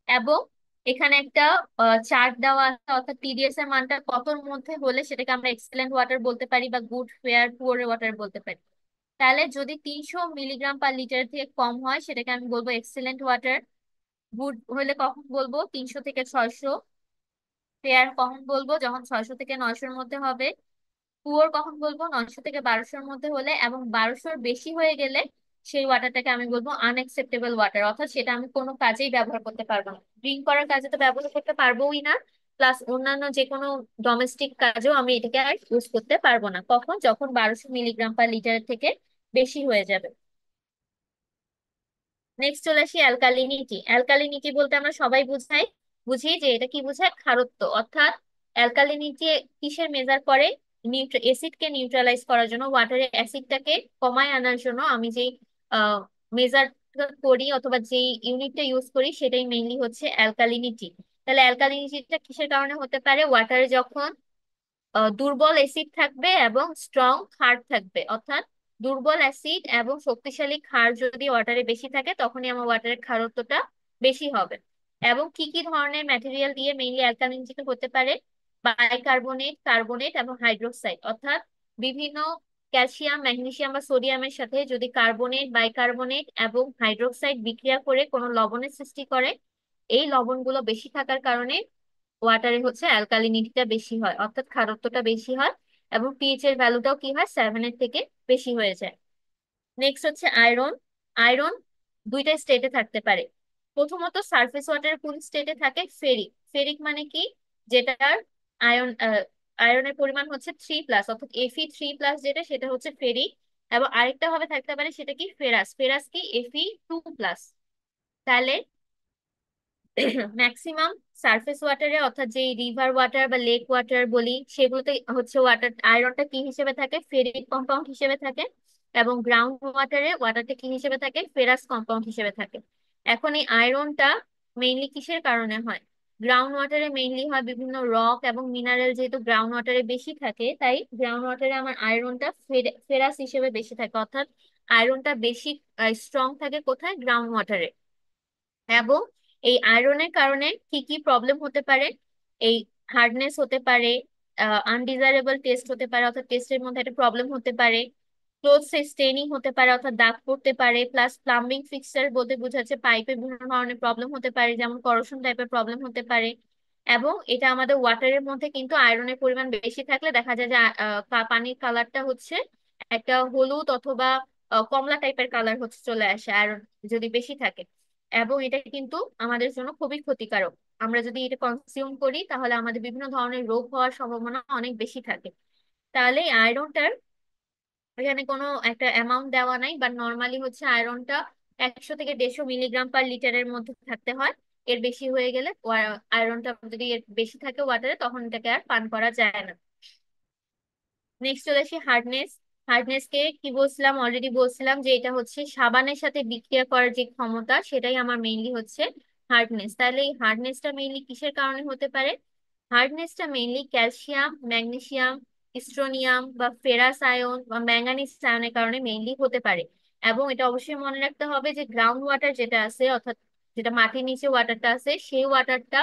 এবং এখানে একটা চার্ট দেওয়া আছে, অর্থাৎ টিডিএস এর মানটা কতর মধ্যে হলে সেটাকে আমরা এক্সেলেন্ট ওয়াটার বলতে পারি বা গুড, ফেয়ার, পুয়ার ওয়াটার বলতে পারি। তাহলে যদি 300 মিলিগ্রাম পার লিটার থেকে কম হয় সেটাকে আমি বলবো এক্সেলেন্ট ওয়াটার। গুড হলে কখন বলবো? 300 থেকে 600। ফেয়ার কখন বলবো? যখন 600 থেকে 900-র মধ্যে হবে। পুয়ার কখন বলবো? 900 থেকে 1200-র মধ্যে হলে। এবং 1200-র বেশি হয়ে গেলে সেই ওয়াটারটাকে আমি বলবো আনএক্সেপ্টেবল ওয়াটার, অর্থাৎ সেটা আমি কোনো কাজেই ব্যবহার করতে পারবো না। ড্রিঙ্ক করার কাজে তো ব্যবহার করতে পারবোই না, প্লাস অন্যান্য যে কোনো ডোমেস্টিক কাজেও আমি এটাকে আর ইউজ করতে পারবো না। কখন? যখন 1200 মিলিগ্রাম পার লিটারের থেকে বেশি হয়ে যাবে। নেক্সট চলে আসি অ্যালকালিনিটি। অ্যালকালিনিটি বলতে আমরা সবাই বুঝি যে এটা কি বোঝায়, খারত্ব। অর্থাৎ অ্যালকালিনিটি কিসের মেজার করে? অ্যাসিডকে নিউট্রালাইজ করার জন্য, ওয়াটারের অ্যাসিডটাকে কমায় আনার জন্য আমি যেই মেজার করি অথবা যেই ইউনিটটা ইউজ করি সেটাই মেইনলি হচ্ছে অ্যালকালিনিটি। তাহলে অ্যালকালিনিটিটা কিসের কারণে হতে পারে? ওয়াটারে যখন দুর্বল অ্যাসিড থাকবে এবং স্ট্রং ক্ষার থাকবে, অর্থাৎ দুর্বল অ্যাসিড এবং শক্তিশালী ক্ষার যদি ওয়াটারে বেশি থাকে তখনই আমার ওয়াটারের ক্ষারত্বটা বেশি হবে। এবং কি কি ধরনের ম্যাটেরিয়াল দিয়ে মেইনলি অ্যালকালিনিটি হতে পারে? বাইকার্বনেট, কার্বনেট এবং হাইড্রোক্সাইড। অর্থাৎ বিভিন্ন ক্যালসিয়াম, ম্যাগনেসিয়াম বা সোডিয়ামের সাথে যদি কার্বনেট, বাইকার্বনেট এবং হাইড্রোক্সাইড বিক্রিয়া করে কোনো লবণের সৃষ্টি করে, এই লবণগুলো বেশি থাকার কারণে ওয়াটারে হচ্ছে অ্যালকালিনিটিটা বেশি হয়, অর্থাৎ খারত্বটা বেশি হয়, এবং পিএইচ এর ভ্যালুটাও কি হয়, 7-এর থেকে বেশি হয়ে যায়। নেক্সট হচ্ছে আয়রন। আয়রন দুইটা স্টেটে থাকতে পারে। প্রথমত সারফেস ওয়াটার কোন স্টেটে থাকে? ফেরিক। ফেরিক মানে কি? যেটার আয়ন আয়রনের পরিমাণ হচ্ছে 3+, অর্থাৎ Fe3+, যেটা সেটা হচ্ছে ফেরিক। এবং আরেকটা ভাবে থাকতে পারে, সেটা কি? ফেরাস। ফেরাস কি? Fe2+। তাহলে ম্যাক্সিমাম সারফেস ওয়াটারে, অর্থাৎ যে রিভার ওয়াটার বা লেক ওয়াটার বলি, সেগুলোতে হচ্ছে ওয়াটার আয়রনটা কি হিসেবে থাকে? ফেরিক কম্পাউন্ড হিসেবে থাকে। এবং গ্রাউন্ড ওয়াটারে ওয়াটারটা কি হিসেবে থাকে? ফেরাস কম্পাউন্ড হিসেবে থাকে। এখন এই আয়রনটা মেইনলি কিসের কারণে হয়? গ্রাউন্ড ওয়াটারে মেইনলি হয় বিভিন্ন রক এবং মিনারেল, যেহেতু গ্রাউন্ড ওয়াটারে বেশি থাকে, তাই গ্রাউন্ড ওয়াটারে আমার আয়রনটা ফেরাস হিসেবে বেশি থাকে, অর্থাৎ আয়রনটা বেশি স্ট্রং থাকে কোথায়? গ্রাউন্ড ওয়াটারে। এবং এই আয়রনের কারণে কি কি প্রবলেম হতে পারে? এই হার্ডনেস হতে পারে, আনডিজারেবল টেস্ট হতে পারে, অর্থাৎ টেস্টের মধ্যে একটা প্রবলেম হতে পারে, ক্লোথস স্টেনিং হতে পারে, অর্থাৎ দাগ পড়তে পারে, প্লাস প্লাম্বিং ফিক্সচার বলতে বোঝাচ্ছে পাইপে বিভিন্ন ধরনের প্রবলেম হতে পারে, যেমন করোশন টাইপের প্রবলেম হতে পারে। এবং এটা আমাদের ওয়াটারের মধ্যে কিন্তু আয়রনের পরিমাণ বেশি থাকলে দেখা যায় যে পানির কালারটা হচ্ছে একটা হলুদ অথবা কমলা টাইপের কালার হচ্ছে চলে আসে আয়রন যদি বেশি থাকে। এবং এটা কিন্তু আমাদের জন্য খুবই ক্ষতিকারক। আমরা যদি এটা কনজিউম করি তাহলে আমাদের বিভিন্ন ধরনের রোগ হওয়ার সম্ভাবনা অনেক বেশি থাকে। তাহলে এই আয়রনটার এখানে কোনো একটা অ্যামাউন্ট দেওয়া নাই, বাট নর্মালি হচ্ছে আয়রনটা 100 থেকে 150 মিলিগ্রাম পার লিটারের মধ্যে থাকতে হয়। এর বেশি হয়ে গেলে আয়রনটা যদি এর বেশি থাকে ওয়াটারে, তখন এটাকে আর পান করা যায় না। নেক্সট চলে আসি হার্ডনেস। হার্ডনেস কে কি বলছিলাম? অলরেডি বলছিলাম যে এটা হচ্ছে সাবানের সাথে বিক্রিয়া করার যে ক্ষমতা, সেটাই আমার মেইনলি হচ্ছে হার্ডনেস। তাহলে এই হার্ডনেসটা মেইনলি কিসের কারণে হতে পারে? হার্ডনেসটা মেইনলি ক্যালসিয়াম, ম্যাগনেসিয়াম, স্ট্রোনিয়াম বা ফেরাস আয়ন বা ম্যাঙ্গানিজ আয়নের কারণে মেইনলি হতে পারে। এবং এটা অবশ্যই মনে রাখতে হবে যে গ্রাউন্ড ওয়াটার যেটা আছে, অর্থাৎ যেটা মাটির নিচে ওয়াটারটা আছে, সেই ওয়াটারটা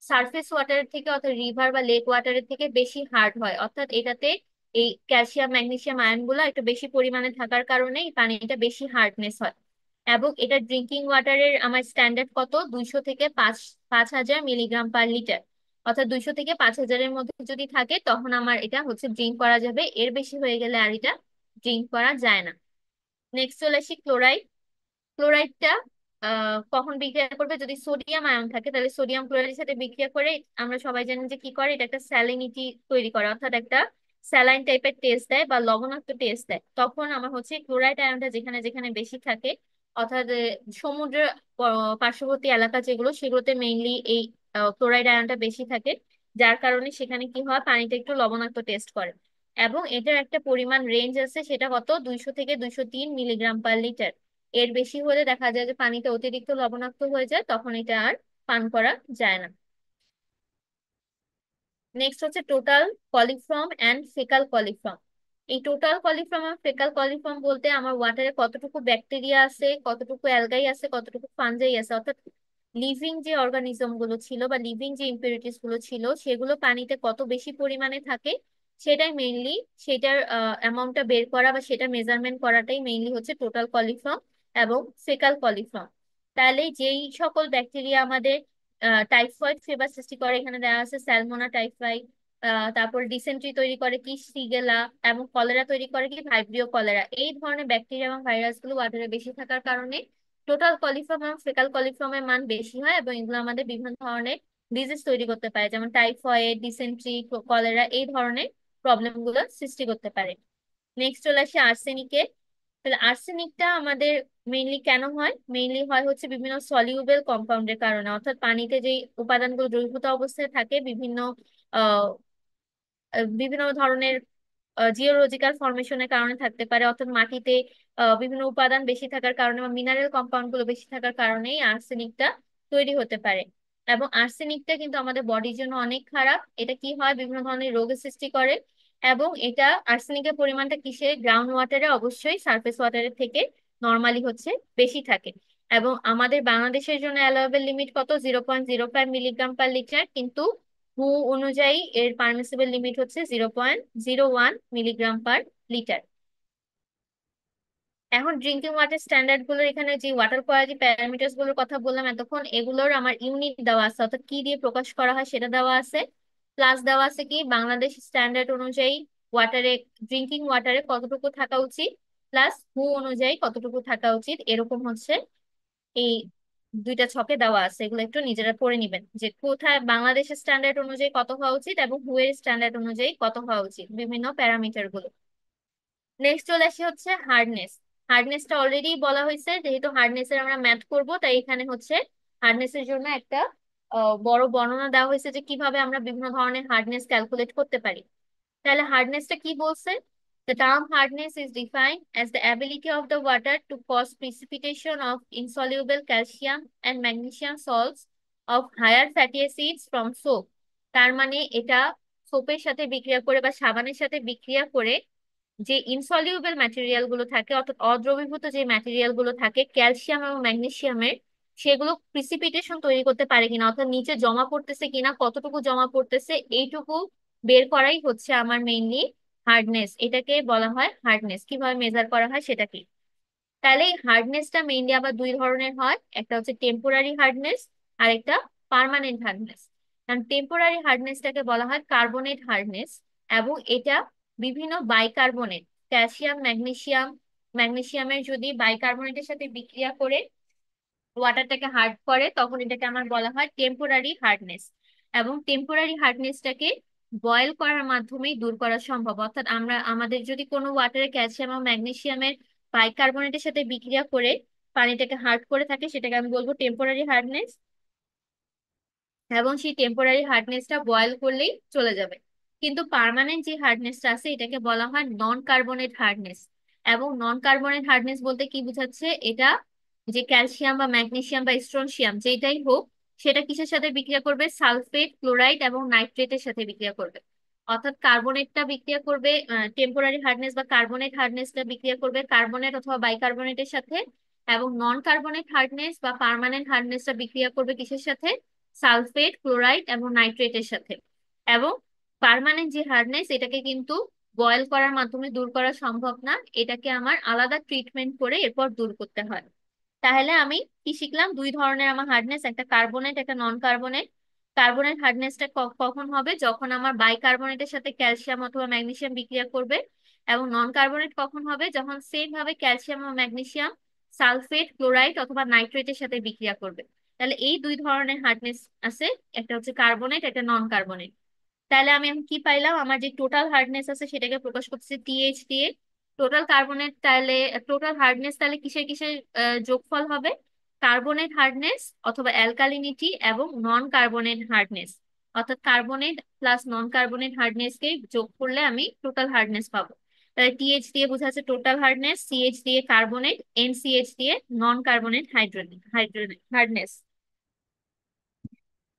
সারফেস ওয়াটারের থেকে, অর্থাৎ রিভার বা লেক ওয়াটারের থেকে বেশি হার্ড হয়। অর্থাৎ এটাতে এই ক্যালসিয়াম, ম্যাগনেসিয়াম আয়ন গুলো একটু বেশি পরিমাণে থাকার কারণে এই পানিটা বেশি হার্ডনেস হয়। এবং এটা ড্রিঙ্কিং ওয়াটারের আমার স্ট্যান্ডার্ড কত? 200 থেকে 5,000 মিলিগ্রাম পার লিটার। অর্থাৎ 200 থেকে 5,000-এর মধ্যে যদি থাকে তখন আমার এটা হচ্ছে ড্রিঙ্ক করা যাবে, এর বেশি হয়ে গেলে আর এটা ড্রিঙ্ক করা যায় না। নেক্সট চলে আসি ক্লোরাইড। ক্লোরাইডটা কখন বিক্রিয়া করবে? যদি সোডিয়াম আয়ন থাকে তাহলে সোডিয়াম ক্লোরাইডের সাথে বিক্রিয়া করে আমরা সবাই জানি যে কি করে, এটা একটা স্যালিনিটি তৈরি করে, অর্থাৎ একটা স্যালাইন টাইপের টেস্ট দেয় বা লবণাক্ত টেস্ট দেয়। তখন আমার হচ্ছে ক্লোরাইড আয়নটা যেখানে যেখানে বেশি থাকে, অর্থাৎ সমুদ্র পার্শ্ববর্তী এলাকা যেগুলো, সেগুলোতে মেইনলি এই ক্লোরাইড আয়নটা বেশি থাকে, যার কারণে সেখানে কি হয়, পানিটা একটু লবণাক্ত টেস্ট করে। এবং এটার একটা পরিমাণ রেঞ্জ আছে, সেটা কত? 200 থেকে 203 মিলিগ্রাম পার লিটার। এর বেশি হলে দেখা যায় যে পানিটা অতিরিক্ত লবণাক্ত হয়ে যায়, তখন এটা আর পান করা যায় না। নেক্সট হচ্ছে total coliform and faecal coliform. এই টোটাল কলিফর্ম আর ফেকাল কলিফর্ম বলতে আমার ওয়াটারে কতটুকু ব্যাকটেরিয়া আছে, কতটুকু অ্যালগাই আছে, কতটুকু ফানজাই আছে, অর্থাৎ লিভিং যে অর্গানিজম গুলো ছিল বা লিভিং যে ইম্পিউরিটিস গুলো ছিল সেগুলো পানিতে কত বেশি পরিমাণে থাকে, সেটাই মেইনলি, সেটার অ্যামাউন্টটা বের করা বা সেটা মেজারমেন্ট করাটাই মেইনলি হচ্ছে টোটাল কলিফর্ম এবং ফেকাল কলিফর্ম। তাহলে যেই সকল ব্যাকটেরিয়া আমাদের টাইফয়েড ফিভার সৃষ্টি করে, এখানে দেওয়া আছে স্যালমোনা টাইফাই, তারপর ডিসেন্ট্রি তৈরি করে কি শিগেলা, এবং কলেরা তৈরি করে কি ভাইব্রিও কলেরা। এই ধরনের ব্যাকটেরিয়া এবং ভাইরাস গুলো ওয়াটারে বেশি থাকার কারণে টোটাল কলিফর্ম এবং ফেকাল কলিফর্মের মান বেশি হয়, এবং এগুলো আমাদের বিভিন্ন ধরনের ডিজিজ তৈরি করতে পারে, যেমন টাইফয়েড, ডিসেন্ট্রি, কলেরা এই ধরনের প্রবলেম গুলো সৃষ্টি করতে পারে। নেক্সট চলে আসি আর্সেনিকে। তাহলে আর্সেনিকটা আমাদের মেইনলি কেন হয়? মেইনলি হয় হচ্ছে বিভিন্ন সলিউবেল কম্পাউন্ডের কারণে, অর্থাৎ পানিতে যে উপাদানগুলো দ্রবীভূত অবস্থায় থাকে বিভিন্ন বিভিন্ন ধরনের জিওলজিক্যাল ফরমেশনের কারণে থাকতে পারে, অর্থাৎ মাটিতে বিভিন্ন উপাদান বেশি থাকার কারণে বা মিনারেল কম্পাউন্ড গুলো বেশি থাকার কারণেই আর্সেনিকটা তৈরি হতে পারে। এবং আর্সেনিকটা কিন্তু আমাদের বডির জন্য অনেক খারাপ। এটা কি হয়, বিভিন্ন ধরনের রোগের সৃষ্টি করে। এবং এটা আর্সেনিকের পরিমাণটা কিসে, গ্রাউন্ড ওয়াটারে অবশ্যই সারফেস ওয়াটারের থেকে নর্মালি হচ্ছে বেশি থাকে। এবং আমাদের বাংলাদেশের জন্য অ্যালাউয়েবল লিমিট কত, 0.05 মিলিগ্রাম পার লিটার, কিন্তু হু অনুযায়ী এর পারমিসিবল লিমিট হচ্ছে 0.01 মিলিগ্রাম পার লিটার। এখন ড্রিঙ্কিং ওয়াটার স্ট্যান্ডার্ড গুলোর এখানে যে ওয়াটার কোয়ালিটি প্যারামিটার্স গুলোর কথা বললাম এতক্ষণ, এগুলোর আমার ইউনিট দেওয়া আছে, অর্থাৎ কি দিয়ে প্রকাশ করা হয় সেটা দেওয়া আছে। প্লাস দেওয়া আছে কি বাংলাদেশ স্ট্যান্ডার্ড অনুযায়ী ওয়াটারে, ড্রিঙ্কিং ওয়াটারে কতটুকু থাকা উচিত, প্লাস হু অনুযায়ী কতটুকু থাকা উচিত, এরকম হচ্ছে এই দুইটা ছকে দেওয়া আছে। এগুলো একটু নিজেরা পড়ে নিবেন যে কোথায় বাংলাদেশের স্ট্যান্ডার্ড অনুযায়ী কত হওয়া উচিত এবং হু এর স্ট্যান্ডার্ড অনুযায়ী কত হওয়া উচিত, বিভিন্ন প্যারামিটার গুলো। নেক্সট চলে আসি হচ্ছে হার্ডনেস। হার্ডনেসটা অলরেডি বলা হয়েছে, যেহেতু হার্ডনেস এর আমরা ম্যাথ করব, তাই এখানে হচ্ছে হার্ডনেস এর জন্য একটা বড় বর্ণনা দেওয়া হয়েছে যে কিভাবে আমরা বিভিন্ন ধরনের হার্ডনেস ক্যালকুলেট করতে পারি। তাহলে হার্ডনেসটা কি বলছে? The term hardness is defined as the ability of the water to cause precipitation of insoluble calcium and magnesium salts of higher fatty acids from soap। তার মানে এটা সোপের সাথে বিক্রিয়া করে বা সাবানের সাথে বিক্রিয়া করে যে ইনসলিউবল ম্যাটেরিয়াল গুলো থাকে, অর্থাৎ অদ্রবীভূত যে ম্যাটেরিয়াল গুলো থাকে ক্যালসিয়াম এবং ম্যাগনেসিয়ামের, সেগুলো প্রিসিপিটেশন তৈরি করতে পারে কিনা, অর্থাৎ নিচে জমা পড়তেছে কিনা, কতটুকু জমা পড়তেছে, এইটুকু বের করাই হচ্ছে আমার মেইনলি হার্ডনেস। এটাকে বলা হয় হার্ডনেস। কিভাবে মেজার করা হয় সেটা কি? তাহলে এই হার্ডনেসটা মেইনলি আবার দুই ধরনের হয়, একটা হচ্ছে টেম্পোরারি হার্ডনেস আর একটা পার্মানেন্ট হার্ডনেস। কারণ টেম্পোরারি হার্ডনেসটাকে বলা হয় কার্বনেট হার্ডনেস, এবং এটা বিভিন্ন বাইকার্বনেট, ক্যালসিয়াম, ম্যাগনেসিয়াম, ম্যাগনেসিয়ামের যদি বাইকার্বনেটের সাথে বিক্রিয়া করে ওয়াটারটাকে হার্ড করে, তখন এটাকে আমার বলা হয় টেম্পোরারি হার্ডনেস। এবং টেম্পোরারি হার্ডনেসটাকে বয়েল করার মাধ্যমেই দূর করা সম্ভব, অর্থাৎ আমরা আমাদের যদি কোনো ওয়াটারে ক্যালসিয়াম এবং ম্যাগনেসিয়ামের বাইকার্বনেটের সাথে বিক্রিয়া করে পানিটাকে হার্ড করে থাকে, সেটাকে আমি বলবো টেম্পোরারি হার্ডনেস। এবং সেই টেম্পোরারি হার্ডনেসটা বয়েল করলেই চলে যাবে। কিন্তু পার্মানেন্ট যে হার্ডনেসটা আছে এটাকে বলা হয় নন কার্বনেট হার্ডনেস। এবং নন কার্বনেট হার্ডনেস বলতে কি বোঝাচ্ছে, এটা যে ক্যালসিয়াম বা ম্যাগনেসিয়াম বা স্ট্রোনশিয়াম যেটাই হোক, সেটা কিসের সাথে বিক্রিয়া করবে, সালফেট, ক্লোরাইড এবং নাইট্রেটের সাথে বিক্রিয়া করবে। অর্থাৎ কার্বনেটটা বিক্রিয়া করবে, টেম্পোরারি হার্ডনেস বা কার্বনেট হার্ডনেসটা বিক্রিয়া করবে কার্বনেট অথবা বাইকার্বনেটের সাথে। এবং নন কার্বনেট হার্ডনেস বা পার্মানেন্ট হার্ডনেসটা বিক্রিয়া করবে কিসের সাথে, সালফেট, ক্লোরাইড এবং নাইট্রেটের সাথে। এবং পার্মানেন্ট যে হার্ডনেস, এটাকে কিন্তু বয়েল করার মাধ্যমে দূর করা সম্ভব না, এটাকে আমার আলাদা ট্রিটমেন্ট করে এরপর দূর করতে হয়। তাহলে আমি কি শিখলাম, দুই ধরনের আমার হার্ডনেস, একটা কার্বনেট একটা নন কার্বনেট। কার্বনেট হার্ডনেসটা কখন হবে, যখন আমার বাইকার্বনেটের সাথে ক্যালসিয়াম অথবা ম্যাগনেসিয়াম বিক্রিয়া করবে। এবং নন কার্বনেট কখন হবে, যখন সেম ভাবে ক্যালসিয়াম ও ম্যাগনেসিয়াম সালফেট, ক্লোরাইড অথবা নাইট্রেটের সাথে বিক্রিয়া করবে। তাহলে এই দুই ধরনের হার্ডনেস আছে, একটা হচ্ছে কার্বনেট, একটা নন কার্বনেট। তাহলে আমি এখন কি পাইলাম, আমার যে টোটাল হার্ডনেস আছে সেটাকে প্রকাশ করতেছে টিএইচ দিয়ে। টোটাল কার্বনেট, তাহলে টোটাল হার্ডনেস তাহলে কিসের কিসের যোগফল হবে, কার্বনেট হার্ডনেস অথবা অ্যালকালিনিটি এবং নন কার্বনেট হার্ডনেস। অর্থাৎ carbonate plus non carbonate hardness কে যোগ করলে আমি টোটাল হার্ডনেস পাবো। তাহলে টিএইচ দিয়ে বোঝাচ্ছে টোটাল হার্ডনেস, সিএইচ দিয়ে কার্বনেট, এনসিএইচ দিয়ে নন কার্বনেট হাইড্রোজেন হার্ডনেস।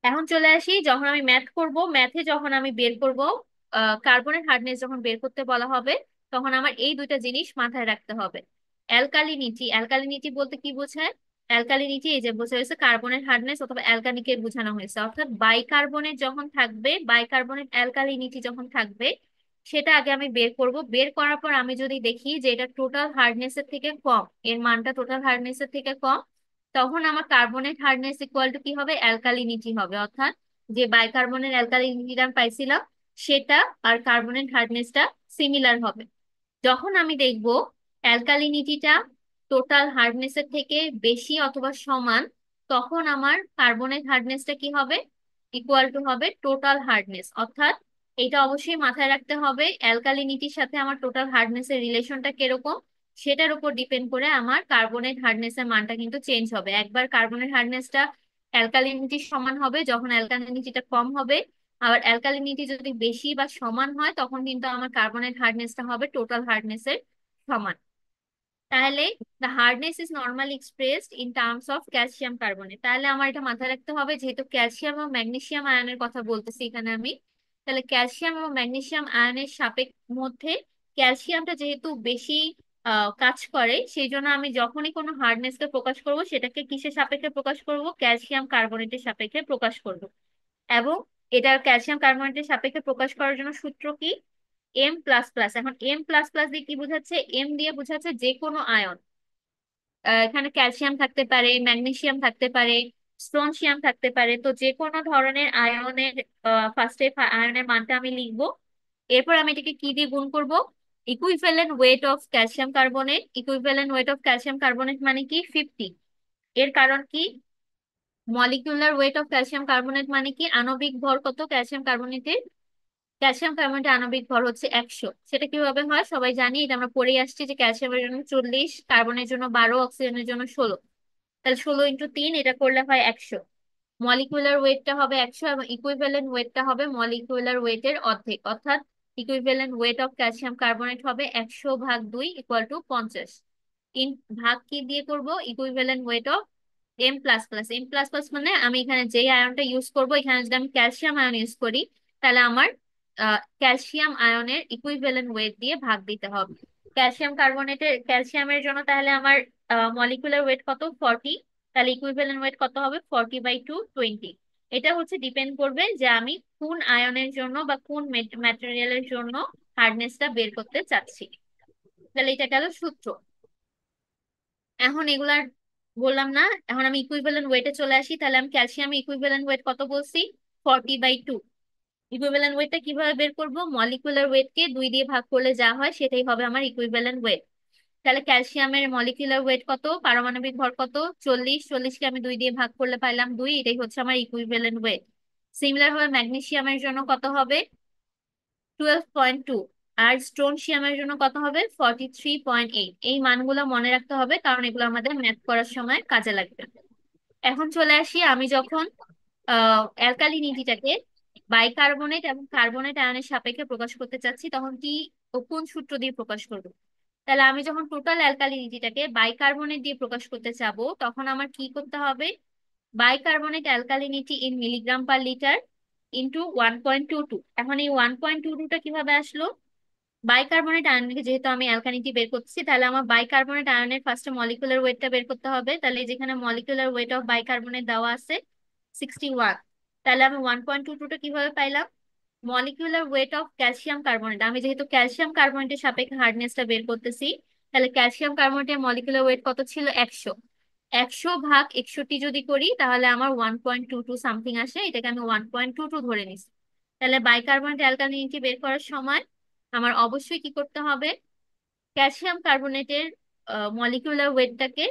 এখন চলে আসি, যখন আমি ম্যাথ করব, ম্যাথে যখন আমি বের করব কার্বনের হার্ডনেস যখন বের করতে বলা হবে, তখন আমার এই দুইটা জিনিস মাথায় রাখতে হবে। অ্যালকালিনিটি, অ্যালকালিনিটি বলতে কি বোঝায়, অ্যালকালিনিটি এই যে বোঝা হয়েছে কার্বনের হার্ডনেস অথবা অ্যালকানিকে বোঝানো হয়েছে, অর্থাৎ বাইকার্বনেট যখন থাকবে, বাইকার্বনেট অ্যালকালিনিটি যখন থাকবে, সেটা আগে আমি বের করব। বের করার পর আমি যদি দেখি যে এটা টোটাল হার্ডনেস এর থেকে কম, এর মানটা টোটাল হার্ডনেস এর থেকে কম, তখন আমার কার্বনেট হার্ডনেস ইকুয়াল টু কি হবে, অ্যালকালিনিটি হবে। অর্থাৎ যে বাইকার্বনের অ্যালকালিনিটি আমি পাইছিলাম, সেটা আর কার্বনের হার্ডনেসটা সিমিলার হবে। যখন আমি দেখব অ্যালকালিনিটিটা টোটাল হার্ডনেসের থেকে বেশি অথবা সমান, তখন আমার কার্বনের হার্ডনেসটা কি হবে, ইকুয়াল টু হবে টোটাল হার্ডনেস। অর্থাৎ এটা অবশ্যই মাথায় রাখতে হবে, অ্যালকালিনিটির সাথে আমার টোটাল হার্ডনেসের রিলেশনটা কিরকম সেটার উপর ডিপেন্ড করে আমার কার্বনের হার্ডনেসের মানটা কিন্তু চেঞ্জ হবে। একবার কার্বনের হার্ডনেসটা অ্যালকালিনিটির সমান হবে যখন অ্যালকালিনিটিটা কম হবে, আবার অ্যালকালিনিটি যদি বেশি বা সমান হয় তখন কিন্তু আমার কার্বনের হার্ডনেসটা হবে টোটাল হার্ডনেসের সমান। তাহলে the hardness is normally expressed in terms of calcium carbonate. তাহলে আমার এটা মাথায় রাখতে হবে, যেহেতু ক্যালসিয়াম এবং ম্যাগনেসিয়াম আয়নের কথা বলতেছি এখানে আমি, তাহলে ক্যালসিয়াম এবং ম্যাগনেসিয়াম আয়নের মধ্যে ক্যালসিয়ামটা যেহেতু বেশি কাজ করে, সেই জন্য আমি যখনই কোনো হার্ডনেসকে প্রকাশ করব সেটাকে কিসের সাপেক্ষে প্রকাশ করব, ক্যালসিয়াম কার্বনেটের সাপেক্ষে প্রকাশ করব। এবং এটা ক্যালসিয়াম কার্বনেটের সাপেক্ষে প্রকাশ করার জন্য সূত্র কি, এম প্লাস প্লাস। এখন এম প্লাস প্লাস দিয়ে কি বোঝাচ্ছে, এম দিয়ে বোঝাচ্ছে যে কোনো আয়ন। এখানে ক্যালসিয়াম থাকতে পারে, ম্যাগনেসিয়াম থাকতে পারে, স্ট্রনসিয়াম থাকতে পারে, তো যে কোনো ধরনের আয়নের ফার্স্টে আয়নের মানটা আমি লিখবো। এরপর আমি এটাকে কি দিয়ে গুণ করব, equivalent weight of calcium carbonate. Equivalent weight of calcium carbonate মানে কি 50। এর কারণ কি, molecular weight of calcium carbonate মানে কি আণবিক ভর কত ক্যালসিয়াম কার্বনেটের, ক্যালসিয়াম কার্বনেটের আণবিক ভর হচ্ছে 100। সেটা কিভাবে হয় সবাই জানি, এটা আমরা পড়ে আসছি যে ক্যালসিয়ামের জন্য 40, কার্বনের জন্য 12, অক্সিজেনের জন্য 16। তাহলে 16 × 3 এটা করলে হয় 100। মলিকুলার ওয়েটটা হবে 100 এবং ইকুইভ্যালেন্ট ওয়েটটা হবে মলিকুলার ওয়েটের অর্ধেক। অর্থাৎ equivalent weight of calcium carbonate হবে 100/2 ইকুয়াল টু 50। তিন ভাগ কি দিয়ে করব, equivalent weight of M plus plus. M plus plus মানে আমি এখানে যে আয়নটা ইউজ করব, এখানে যদি আমি ক্যালসিয়াম আয়ন ইউজ করি তাহলে আমার ক্যালসিয়াম আয়নের ইকুইভ্যালেন্ট ওয়েট দিয়ে ভাগ দিতে হবে। ক্যালসিয়ামের জন্য তাহলে আমার মলিকুলার ওয়েট কত, 40। তাহলে ইকুইভ্যালেন্ট ওয়েট কত হবে, 40/2 20। এটা হচ্ছে ডিপেন্ড করবে যে আমি কোন আয়নের জন্য বা কোন ম্যাটেরিয়ালের জন্য হার্ডনেসটা বের করতে চাচ্ছি। তাহলে এটা গেল সূত্র। এখন এগুলার বললাম না, এখন আমি ইকুইভ্যালেন্ট ওয়েটে চলে আসি। তাহলে আমি ক্যালসিয়াম ইকুইভ্যালেন্ট ওয়েট কত বলছি, 40/2। ইকুইভ্যালেন্ট ওয়েটটা কিভাবে বের করব, মলিকুলার ওয়েটকে 2 দিয়ে ভাগ করলে যা হয় সেটাই হবে আমার ইকুইভ্যালেন্ট ওয়েট। তাহলে ক্যালসিয়ামের মলিকুলার ওয়েট কত, পারমাণবিক ভর কত, 40। 40কে আমি 2 দিয়ে ভাগ করলে পাইলাম 2, এটাই হচ্ছে আমার ইকুইভ্যালেন্ট ওয়েট। সিমিলার ভাবে ম্যাগনেসিয়ামের জন্য কত হবে, 12.2। আর স্ট্রোনশিয়ামের জন্য কত হবে, 43.8। এই মানগুলো মনে রাখতে হবে কারণ এগুলো আমাদের ম্যাথ করার সময় কাজে লাগবে। এখন চলে আসি, আমি যখন অ্যালকালিনিটিটাকে বাইকার্বনেট এবং কার্বনেট আয়নের সাপেক্ষে প্রকাশ করতে চাচ্ছি তখন কি ও কোন সূত্র দিয়ে প্রকাশ করব। তাহলে আমি যখন টোটাল অ্যালকালিনিটিটাকে বাইকার্বনেট দিয়ে প্রকাশ করতে চাবো তখন আমার কি করতে হবে, bicarbonate alkalinity in milligram per litre into 1.22। এখন এই 1.22টা কিভাবে আসলো, বাইকার্বনেট আয়নকে যেহেতু আমি অ্যালকানিটি বের করছি তাহলে আমার বাইকার্বনেট আয়নের ফার্স্টে মলিকুলার ওয়েটটা বের করতে হবে। তাহলে যেখানে মলিকুলার ওয়েট অফ বাইকার্বনেট দেওয়া আছে 61, তাহলে আমি 1.22টা কিভাবে পাইলাম, molecular weight of calcium carbonate. আমি যেহেতু ক্যালসিয়াম কার্বনেটের সাপেক্ষে হার্ডনেসটা বের করতেছি, তাহলে ক্যালসিয়াম কার্বনেটের মলিকুলার ওয়েট কত ছিল, 100। 100/61 যদি করি তাহলে আমার 1.22 সামথিং আসে, এটাকে আমি 1.22 ধরে নিছি। তাহলে বাইকার্বনেট অ্যালকালিনিটি বের করার সময় আমার অবশ্যই কি করতে হবে, ক্যালসিয়াম কার্বনেটের মলিকুলার ওয়েটটাকে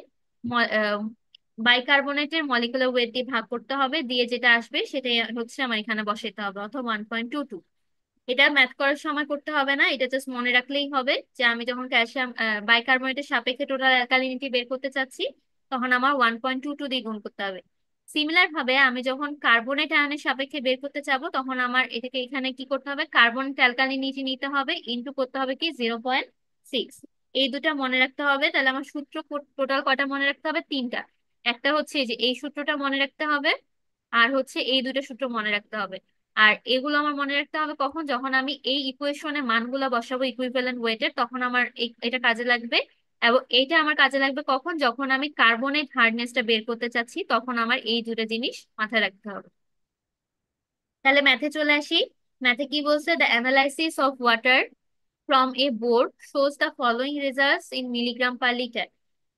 বাইকার্বনেটের মলিকুলার ওয়েট দিয়ে ভাগ করতে হবে, দিয়ে যেটা আসবে সেটাই হচ্ছে আমার এখানে বসাতে হবে, অথবা 1.22। এটা ম্যাথ করার সময় করতে হবে না, এটা জাস্ট মনে রাখলেই হবে যে আমি যখন ক্যালসিয়াম বাইকার্বনেটের সাপেক্ষে টোটাল অ্যালকালিনিটি বের করতে চাচ্ছি তখন আমার 1.22 দিয়ে গুণ করতে হবে। সিমিলার ভাবে আমি যখন কার্বনেট আয়নের সাপেক্ষে বের করতে চাবো তখন আমার এটাকে এখানে কি করতে হবে, কার্বনেট অ্যালকালিনিটি নিতে হবে, ইনটু করতে হবে কি 0.6। এই দুটা মনে রাখতে হবে। তাহলে আমার সূত্র টোটাল কয়টা মনে রাখতে হবে, 3টা। একটা হচ্ছে এই যে এই সূত্রটা মনে রাখতে হবে, আর হচ্ছে এই দুটো সূত্র মনে রাখতে হবে। আর এগুলো আমার মনে রাখতে হবে কখন, যখন আমি এই ইকুয়েশনে মানগুলো বসাবো ইকুইভ্যালেন্ট ওয়েটের, তখন আমার এটা কাজে লাগবে। এবং এইটা আমার কাজে লাগবে কখন, যখন আমি কার্বনের হার্ডনেসটা বের করতে চাচ্ছি তখন আমার এই দুটো জিনিস মাথায় রাখতে হবে। তাহলে ম্যাথে চলে আসি। ম্যাথে কি বলছে, the analysis of water from a board shows the following results in milligram per litre.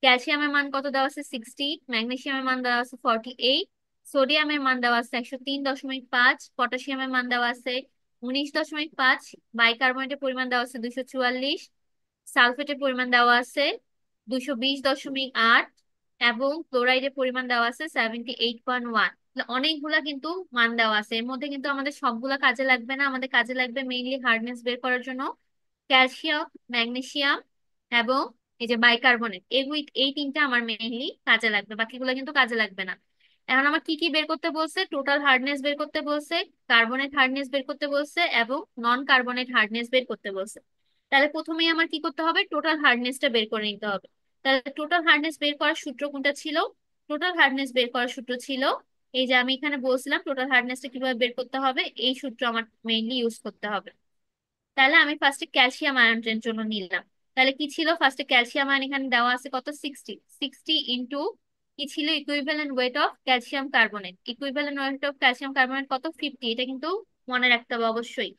ক্যালসিয়ামের মান কত দেওয়া আছে, 60। ম্যাগনেসিয়ামের মান দেওয়া আছে 48। সোডিয়ামের মান দেওয়া আছে 103.5। পটাশিয়ামের মান দেওয়া আছে 19.5। বাইকার্বনেটের পরিমাণ দেওয়া আছে 244। সালফেটের পরিমাণ দেওয়া আছে 220.8। এবং ক্লোরাইডের পরিমাণ দেওয়া আছে 78.1। অনেকগুলা কিন্তু মান দেওয়া আছে, এর মধ্যে কিন্তু আমাদের সবগুলা কাজে লাগবে না, আমাদের কাজে লাগবে মেইনলি হার্ডনেস বের করার জন্য ক্যালসিয়াম, ম্যাগনেসিয়াম এবং এই যে বাইকার্বনেট, এই তিনটা আমার মেইনলি কাজে লাগবে, বাকিগুলো কিন্তু কাজে লাগবে না। এখন আমার কি কি বের করতে বলছে? টোটাল হার্ডনেস বের করতে বলছে, কার্বনেট হার্ডনেস বের করতে বলছে এবং নন কার্বনেট হার্ডনেস বের করতে বলছে। তাহলে প্রথমেই আমার কি করতে হবে? টোটাল হার্ডনেসটা বের করে নিতে হবে। তাহলে টোটাল হার্ডনেস বের করার সূত্র কোনটা ছিল? টোটাল হার্ডনেস বের করার সূত্র ছিল এই যে আমি এখানে বলছিলাম টোটাল হার্ডনেসটা কিভাবে বের করতে হবে, এই সূত্র আমার মেইনলি ইউজ করতে হবে। তাহলে আমি ফার্স্টে ক্যালসিয়াম আয়নের জন্য নিলাম। তাহলে কি ছিল? ফার্স্টে ক্যালসিয়াম আয়ন এখানে দেওয়া আছে কত? 60। 60 ইন্টু কি ছিল? Equivalent weight of calcium carbonate. Equivalent weight of calcium carbonate কত? 50। এটা কিন্তু মনে রাখতে হবে অবশ্যই।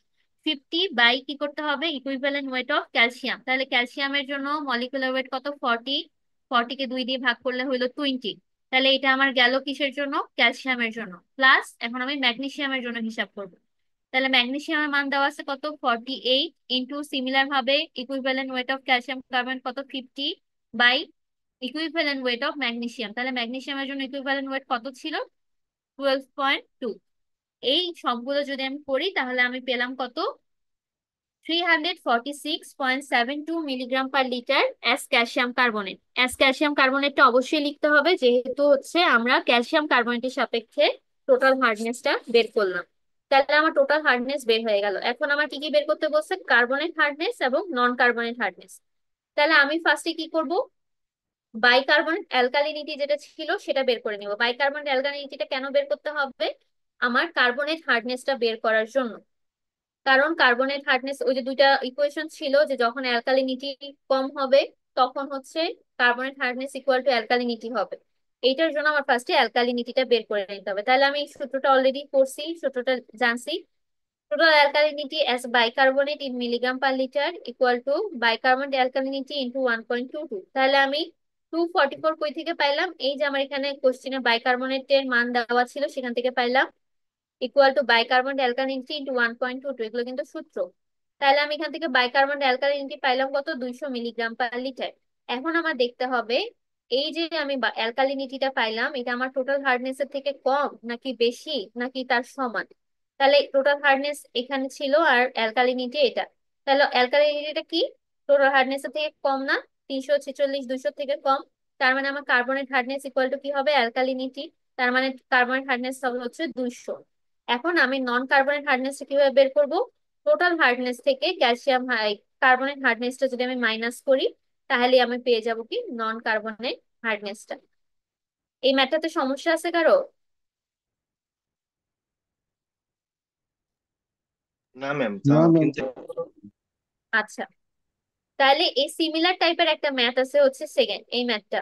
50 বাই কি করতে হবে? Equivalent weight of calcium. তাহলে ক্যালসিয়ামের জন্য মলিকুলার ওয়েট কত? 40। 40 কে 2 দিয়ে ভাগ করলে হইলো 20। তাহলে এটা আমার গেল কিসের জন্য? ক্যালসিয়ামের জন্য। প্লাস এখন আমি ম্যাগনেসিয়ামের জন্য হিসাব করব। তাহলে ম্যাগনেসিয়ামের মান দেওয়া আছে কত? 48 ইন্টু সিমিলার ভাবে equivalent weight of calcium carbon কত? 50 by equivalent weight of magnesium. তাহলে ম্যাগনেসিয়ামের জন্য ইকুইভ্যালেন্ট ওয়েট কত ছিল? 12.2। এই সবগুলো যদি আমি করি তাহলে আমি পেলাম কত? 346.72 milligram per litre as calcium carbonate. As calcium কার্বনেটটা অবশ্যই লিখতে হবে, যেহেতু হচ্ছে আমরা ক্যালসিয়াম কার্বনেটের সাপেক্ষে টোটাল হার্ডনেসটা বের করলাম। তাহলে আমার টোটাল হার্ডনেস বের হয়ে গেল। এখন আমার কি কি বের করতে বলছে? কার্বনেট হার্ডনেস এবং নন কার্বনেট হার্ডনেস। তাহলে আমি ফার্স্টে কি করব? বাইকার্বনেট অ্যালকালিনিটি যেটা ছিল সেটা বের করে নিব। বাইকার্বনেট অ্যালকালিনিটিটা কেন বের করতে হবে? আমার কার্বনেট হার্ডনেসটা বের করার জন্য। কারণ কার্বনের হার্ডনেস, ওই যে দুইটা ইকুয়েশন ছিল যে যখন অ্যালকালিনিটি কম হবে তখন হচ্ছে কার্বনের হার্ডনেস ইকুয়াল টু অ্যালকালিনিটি হবে। এইটার জন্য আমার ফার্স্টে অ্যালকালিনিটিটা বের করে নিতে হবে। তাহলে আমি এই সূত্রটা অলরেডি করছি, সূত্রটা জানছি। Total alkalinity as bicarbonate in milligram per litre equal to bicarbonate alkalinity into 1.22। তাহলে আমি 244 কই থেকে পাইলাম? এই যে আমার এখানে কোশ্চেনে বাইকার্বনেটের মান দেওয়া ছিল সেখান থেকে পাইলাম, ইকুয়াল টু বাইকার্বন অ্যালকালিনিটি ইন্টু 1.22। এগুলো কিন্তু সূত্র। তাহলে আমি এখান থেকে বাইকার্বন অ্যালকালিনিটি পাইলাম কত? 200 মিলিগ্রাম পার লিটার। এখন আমার দেখতে হবে এই যে আমি অ্যালকালিনিটিটা পাইলাম এটা আমার টোটাল হার্ডনেস এর থেকে কম নাকি বেশি নাকি তার সমান। তাহলে টোটাল হার্ডনেস এখানে ছিল আর অ্যালকালিনিটি এটা। তাহলে অ্যালকালিনিটিটা কি? টোটাল হার্ডনেস এর থেকে কম না? 346 200 থেকে কম। তার মানে আমার কার্বনের হার্ডনেস ইকুয়াল টু কি হবে? অ্যালকালিনিটি। তার মানে কার্বনের হার্ডনেস হবে হচ্ছে 200। এখন আমি নন কার্বনেট হার্ডনেসটা কিভাবে বের করব? টোটাল হার্ডনেস থেকে ক্যালসিয়াম কার্বনেট হার্ডনেসটা যদি আমি মাইনাস করি তাহলে আমি পেয়ে যাব কি? নন কার্বনেট হার্ডনেসটা। এই ম্যাথটাতে সমস্যা আছে কারো? না ম্যাম, না তাও ম্যাম। কিন্তু আচ্ছা, তাহলে এই সিমিলার টাইপের একটা ম্যাথ আছে হচ্ছে সেকেন্ড, এই ম্যাথটা।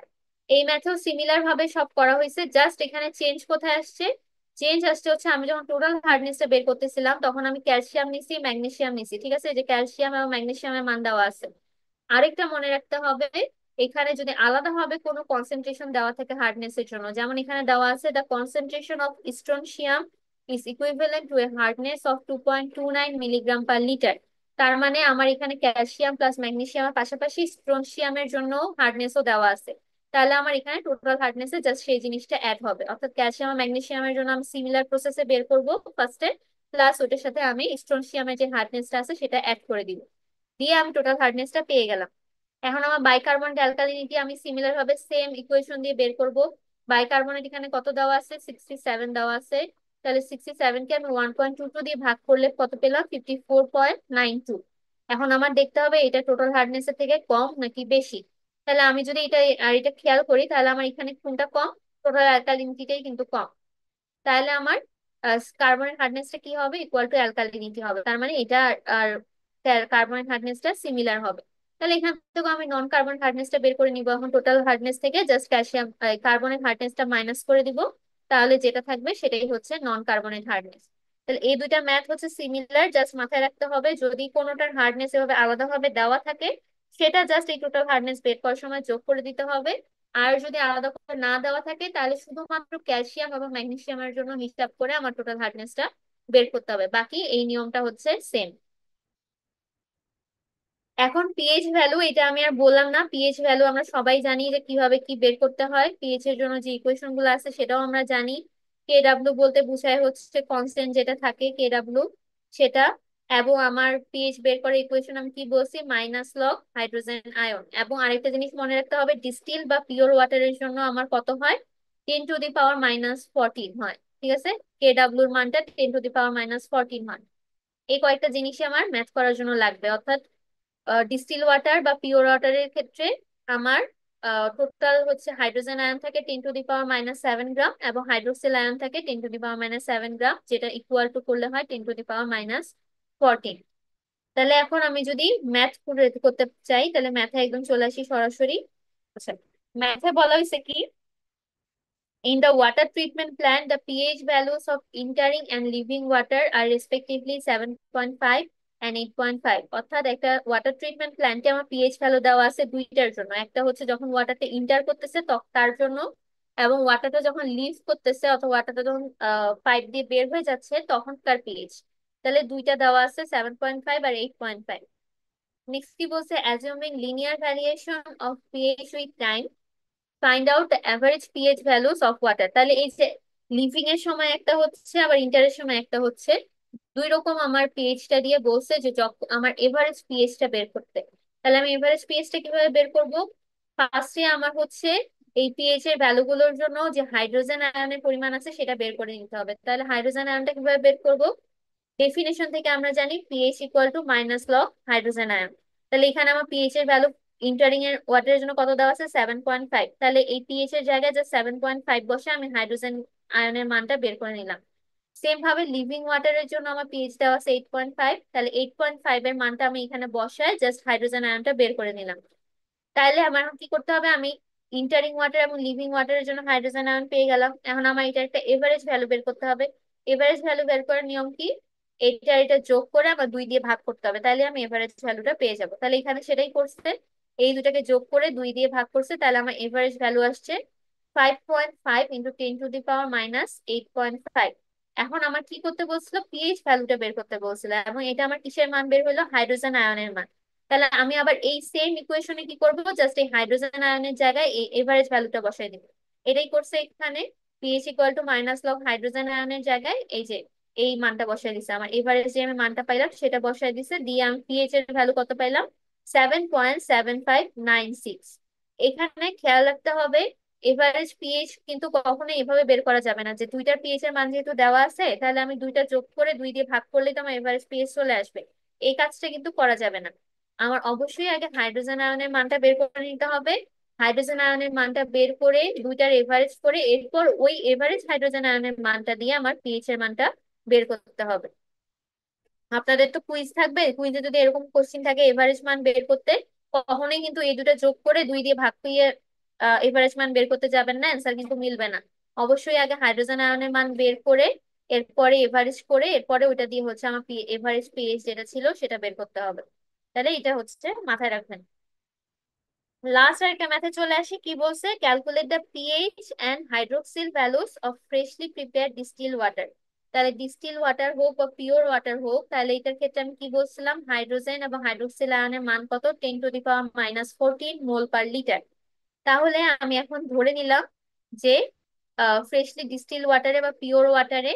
এই ম্যাথেও সিমিলার ভাবে সব করা হয়েছে, জাস্ট এখানে চেঞ্জ কোথায় আসছে? চেঞ্জ আসছে হচ্ছে আমি যখন টোটাল হার্ডনেসটা বের করতেছিলাম তখন আমি ক্যালসিয়াম নিছি, ম্যাগনেসিয়াম নিছি, ঠিক আছে? এই যে ক্যালসিয়াম এবং ম্যাগনেসিয়ামের মান দেওয়া আছে। আরেকটা মনে রাখতে হবে, এখানে যদি আলাদাভাবে কোনো কনসেন্ট্রেশন দেওয়া থাকে হার্ডনেস এর জন্য, যেমন এখানে দেওয়া আছে the concentration of strontium is equivalent to A hardness of 2.29 milligram per litre. তার মানে আমার এখানে ক্যালসিয়াম প্লাস ম্যাগনেসিয়ামের পাশাপাশি স্ট্রনশিয়ামের জন্য হার্ডনেসও দেওয়া আছে। তাহলে আমার এখানে টোটাল হার্ডনেসে জাস্ট সেই জিনিসটা অ্যাড হবে, অর্থাৎ ক্যালসিয়াম আর ম্যাগনেসিয়ামের জন্য আমি সিমিলার প্রসেসে বের করবো ফার্স্টে, প্লাস ওটার সাথে আমি স্ট্রনশিয়ামের যে হার্ডনেসটা আছে সেটা অ্যাড করে দিব, দিয়ে আমি টোটাল হার্ডনেসটা পেয়ে গেলাম। এখন আমার বাইকার্বনেট অ্যালকালিনিটি আমি সিমিলার ভাবে সেম ইকুয়েশন দিয়ে বের করব। বাইকার্বনেট এখানে কত দেওয়া আছে? 67 দেওয়া আছে। তাহলে 67 কে আমি 1.22 দিয়ে ভাগ করলে কত পেলাম? 54.92। এখন আমার দেখতে হবে এটা টোটাল হার্ডনেস এর থেকে কম নাকি বেশি। তাহলে আমি যদি এটা আর এটা খেয়াল করি তাহলে আমার এখানে কোনটা কম? টোটাল অ্যালকালিনিটিটাই কিন্তু কম। তাহলে আমার কার্বনের হার্ডনেসটা কি হবে? ইকুয়াল টু অ্যালকালিনিটি হবে। তার মানে এটা আর কার্বনের হার্ডনেসটা সিমিলার হবে। তাহলে এখান থেকে আমি নন কার্বন হার্ডনেসটা বের করে নিব। এখন টোটাল হার্ডনেস থেকে জাস্ট ক্যালসিয়াম কার্বনের হার্ডনেসটা মাইনাস করে দিব, তাহলে যেটা থাকবে সেটাই হচ্ছে নন কার্বনের হার্ডনেস। তাহলে এই দুইটা ম্যাথ হচ্ছে সিমিলার, জাস্ট মাথায় রাখতে হবে যদি কোনোটার হার্ডনেস এভাবে আলাদাভাবে দেওয়া থাকে সেটা জাস্ট এই টোটাল হার্ডনেস বের করার সময় যোগ করে দিতে হবে। আর যদি আলাদা করে না দেওয়া থাকে তাহলে শুধুমাত্র ক্যালসিয়াম এবং ম্যাগনেসিয়ামের জন্য হিসাব করে আমার টোটাল হার্ডনেসটা বের করতে হবে, বাকি এই নিয়মটা হচ্ছে সেম। এখন পিএইচ ভ্যালু, এটা আমি আর বললাম না। পিএইচ ভ্যালু আমরা সবাই জানি যে কিভাবে কি বের করতে হয়। পিএইচ এর জন্য যে ইকুয়েশন গুলো আছে সেটাও আমরা জানি। কে ডাব্লিউ বলতে বোঝায় হচ্ছে কনস্ট্যান্ট যেটা থাকে কে ডাব্লিউ, সেটা। এবং আমার পিএইচ বের করার ইকুয়েশন আমি কি বলছি, মাইনাস লগ হাইড্রোজেন আয়ন। এবং আরেকটা জিনিস মনে রাখতে হবে, ডিস্টিল বা পিওর ওয়াটারের জন্য আমার কত হয়, 10⁻⁻14 হয়। ঠিক আছে, কে ডাব্লিউর মানটা 10⁻⁻14 হয়। এই কয়েকটা জিনিসই আমার ম্যাথ করার জন্য লাগবে। অর্থাৎ ডিস্টিল ওয়াটার বা পিওর ওয়াটারের ক্ষেত্রে আমার টোটাল হচ্ছে হাইড্রোজেন আয়ন থাকে 10⁻⁻7 গ্রাম, এবং হাইড্রোক্সিল আয়ন থাকে 10⁻⁻7 গ্রাম, যেটা ইকুয়াল টু করলে হয় 10⁻⁻14। তাহলে এখন আমি যদি ম্যাথ করতে চাই, তাহলে ম্যাথে একদম চলে আসি সরাসরি। আচ্ছা, ম্যাথে বলা হয়েছে কি, in the water treatment plant, the pH values of entering and leaving water are respectively 7.5 and 8.5। অর্থাৎ একটা ওয়াটার ট্রিটমেন্ট প্ল্যান্টে আমার পিএইচ ভ্যালু দেওয়া আছে দুইটার জন্য। একটা হচ্ছে যখন ওয়াটারটা ইন্টার করতেছে তার জন্য, এবং ওয়াটারটা যখন লিভ করতেছে অথবা ওয়াটারটা যখন পাইপ দিয়ে বের হয়ে যাচ্ছে তখনকার পিএইচ। তাহলে দুইটা দেওয়া আছে, 7.5 আর 8.5। নেক্সট কি বলছে, assuming linear variation of pH with time, find out the average pH values of water. তাহলে এই যে লিভিং এর সময় একটা হচ্ছে আবার ইন্টারের সময় একটা হচ্ছে, দুই রকম আমার পিএইচটা দিয়ে বলছে যে যখন আমার এভারেজ পিএইচটা বের করতে। তাহলে আমি এভারেজ পিএইচটা কিভাবে বের করব, ফার্স্টে আমার হচ্ছে এই পিএইচ এর ভ্যালুগুলোর জন্য যে হাইড্রোজেন আয়নের পরিমাণ আছে সেটা বের করে নিতে হবে। তাহলে হাইড্রোজেন আয়নটা কিভাবে বের করব, ডেফিনেশন থেকে আমরা জানি pH equal to minus log hydrogen ion. তাহলে এখানে আমার পিএইচ এর ভ্যালু ইন্টারিং এর ওয়াটারের জন্য কত দেওয়া আছে, 7.5। তাহলে এই পিএইচ এর জায়গায় যে 7.5 বসে আমি হাইড্রোজেন আয়নের মানটা বের করে নিলাম। সেম ভাবে লিভিং ওয়াটারের জন্য আমার পিএইচ দেওয়া আছে 8.5, তাহলে 8.5 এর মানটা আমি এখানে বসায় জাস্ট হাইড্রোজেন আয়নটা বের করে নিলাম। তাইলে আমার এখন কি করতে হবে, আমি ইন্টারিং ওয়াটার এবং লিভিং ওয়াটারের জন্য হাইড্রোজেন আয়ন পেয়ে গেলাম। এখন আমার এটা একটা এভারেজ ভ্যালু বের করতে হবে। এভারেজ ভ্যালু বের করার নিয়ম কি, এটা যোগ করে আমার 2 দিয়ে ভাগ করতে হবে, তাহলে আমি এভারেজ ভ্যালুটা পেয়ে যাব। তাহলে এখানে সেটাই করছে, এই দুটাকে যোগ করে 2 দিয়ে ভাগ করছে, তাহলে আমার এভারেজ ভ্যালু আসছে 5.5 ইন্টু 10⁻⁻8.5। এখন আমার কি করতে বলছিল, পিএইচ ভ্যালুটা বের করতে বলছিল, এবং এটা আমার কিসের মান বের হলো, হাইড্রোজেন আয়নের মান। তাহলে আমি আবার এই সেম ইকুয়েশনে কি করব, জাস্ট এই হাইড্রোজেন আয়নের জায়গায় এই এভারেজ ভ্যালুটা বসাই দিব। এটাই করছে এখানে, pH equal to minus log hydrogen আয়নের জায়গায় এই যে এই মানটা বসাই দিছে। আমার এভারেজ যে আমি মানটা পাইলাম সেটা বসাই দিছে, দিয়ে আমি পিএইচ এর ভ্যালু কত পাইলাম, 7.7596। এখানে খেয়াল রাখতে হবে, এভারেজ পিএইচ কিন্তু কখনো এভাবে বের করা যাবে না যে দুইটার পিএইচ এর মান যেহেতু দেওয়া আছে তাহলে আমি দুইটা যোগ করে 2 দিয়ে ভাগ করলে তো আমার এভারেজ পিএইচ চলে আসবে। এই কাজটা কিন্তু করা যাবে না। আমার অবশ্যই আগে হাইড্রোজেন আয়নের মানটা বের করে নিতে হবে। হাইড্রোজেন আয়নের মানটা বের করে দুইটার এভারেজ করে এরপর ওই এভারেজ হাইড্রোজেন আয়নের মানটা দিয়ে আমার পিএইচ এর মানটা বের করতে হবে। আপনাদের তো কুইজ থাকবে, কুইজে যদি এরকম কোশ্চিন থাকে এভারেজ মান বের করতে, কখনোই কিন্তু এই দুটো যোগ করে 2 দিয়ে ভাগ দিয়ে এভারেজ মান বের করতে যাবেন না, অ্যান্সার কিন্তু মিলবে না। অবশ্যই আগে হাইড্রোজেন আয়নের মান বের করে এরপরে এভারেজ করে এরপরে ওইটা দিয়ে হচ্ছে আমার এভারেজ পিএইচ যেটা ছিল সেটা বের করতে হবে। তাহলে এটা হচ্ছে মাথায় রাখবেন। লাস্ট আর একটা ম্যাথে চলে আসি, কি বলছে, calculate the pH and hydroxyl values of freshly prepared distil water. তাহলে ডিস্টিল ওয়াটার হোক বা পিওর ওয়াটার হোক, তাহলে এটার ক্ষেত্রে আমি কি বলছিলাম, হাইড্রোজেন এবং হাইড্রোক্সিল আয়নের মান কত, 10⁻⁻14 মোল পার লিটার। তাহলে আমি এখন ধরে নিলাম যে ফ্রেশলি ডিস্টিল ওয়াটারে বা পিওর ওয়াটারে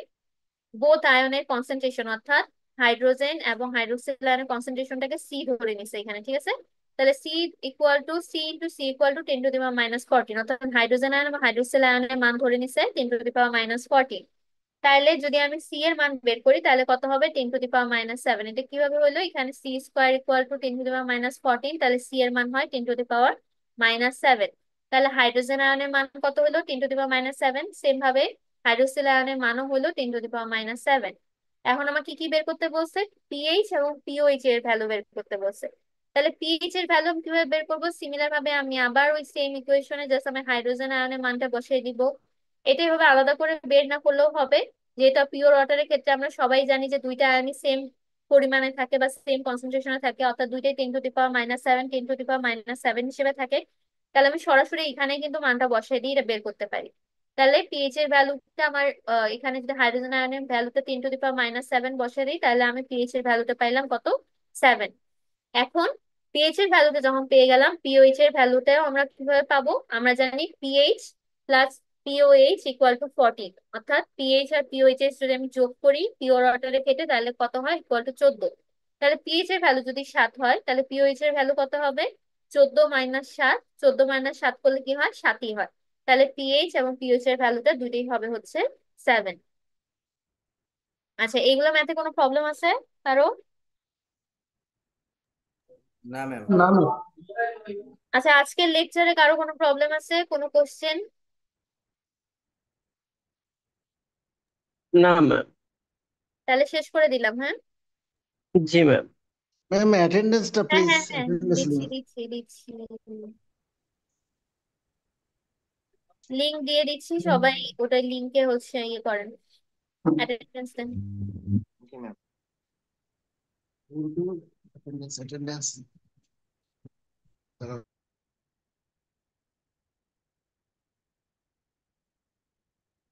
বোথ আয়নের কনসেন্ট্রেশন, অর্থাৎ হাইড্রোজেন এবং হাইড্রোক্সিল আয়নের কনসেন্ট্রেশনটাকে সি ধরে নিছে এখানে। ঠিক আছে, তাহলে C equal to C into C equal to 10⁻⁻14, অর্থাৎ হাইড্রোজেন আয়ন এবং হাইড্রোক্সিল আয়নের মান ধরে নিছে 10⁻⁻14। তাহলে যদি আমি সি এর মান বের করি তাহলে কত হবে, 10⁻⁻7। এটা কিভাবে হলো, এখানে সি স্কোয়ার ইকুয়াল টু 10⁻⁻14, তাহলে সি এর মান হয় 10⁻⁻7। তাহলে হাইড্রোজেন আয়নের মান কত হলো, 10⁻⁻7। সেম ভাবে হাইড্রোক্সিল আয়নের মানও হলো 10⁻⁻7। এখন আমাকে কি বের করতে বলছে, পিএইচ এবং পিওএইচ এর ভ্যালু বের করতে বলছে। তাহলে পিএইচ এর ভ্যালু আমি কিভাবে বের করবো, সিমিলার ভাবে আমি আবার ওই সেম ইকুয়েশনে জাস্ট আমি হাইড্রোজেন আয়নের মানটা বসিয়ে দিব। এটাই হবে, আলাদা করে বের না করলেও হবে। যেটা পিওর ওয়াটারের ক্ষেত্রে আমরা সবাই জানি যে দুইটা আয়নই সেম পরিমাণে থাকে বা সেম কনসেন্ট্রেশনে থাকে, অর্থাৎ দুইটাই 10⁻⁻7 10⁻⁻7 হিসেবে থাকে। তাহলে আমি সরাসরি এখানে কিন্তু মানটা বসাই দিয়ে এটা বের করতে পারি। তাহলে পিএইচ এর ভ্যালুটা আমার এখানে যদি হাইড্রোজেন আয়নের ভ্যালুটা 10⁻⁻7 বসে দিই, তাহলে আমি পিএইচ এর ভ্যালুটা পাইলাম কত? 7। এখন পিএইচ এর ভ্যালুটা যখন পেয়ে গেলাম, পিওএইচ এর ভ্যালুটাও আমরা কিভাবে পাবো? আমরা জানি pH plus pOH equal to 14, অর্থাৎ পিএইচ আর পিওএইচ এর যদি আমি যোগ করি পিওর ওয়াটারে কেটে, তাহলে কত হয়? Equal to 14। তাহলে পিএইচ এর ভ্যালু যদি 7 হয়, তাহলে পিওএইচ এর ভ্যালু কত হবে? 14 - 7, 14 - 7 করলে কি হয়? 7ই হয়। তাহলে পিএইচ এবং পিওএইচ এর ভ্যালুটা দুইটাই হবে হচ্ছে 7। আচ্ছা, এইগুলো ম্যাথে কোনো প্রবলেম আছে কারো? না ম্যাম। না ম্যাম। আচ্ছা, আজকের লেকচারে কারো কোনো প্রবলেম আছে, কোনো কোশ্চেন? না ম্যাম। তাহলে শেষ করে দিলাম, হ্যাঁ? জি ম্যাম। ম্যাম অ্যাটেন্ডেন্সটা হ্যাঁ প্লিজ, হ্যাঁ হ্যাঁ, অ্যাটেন্ডেন্স দিচ্ছি লিখ। দিচ্ছি দিচ্ছি। লিংক দিয়ে দিচ্ছি, সবাই ওটা লিংকে হচ্ছে ইয়ে করেন, অ্যাটেন্ডেন্স দেন। Okay ma'am. অ্যাটেন্ডেন্স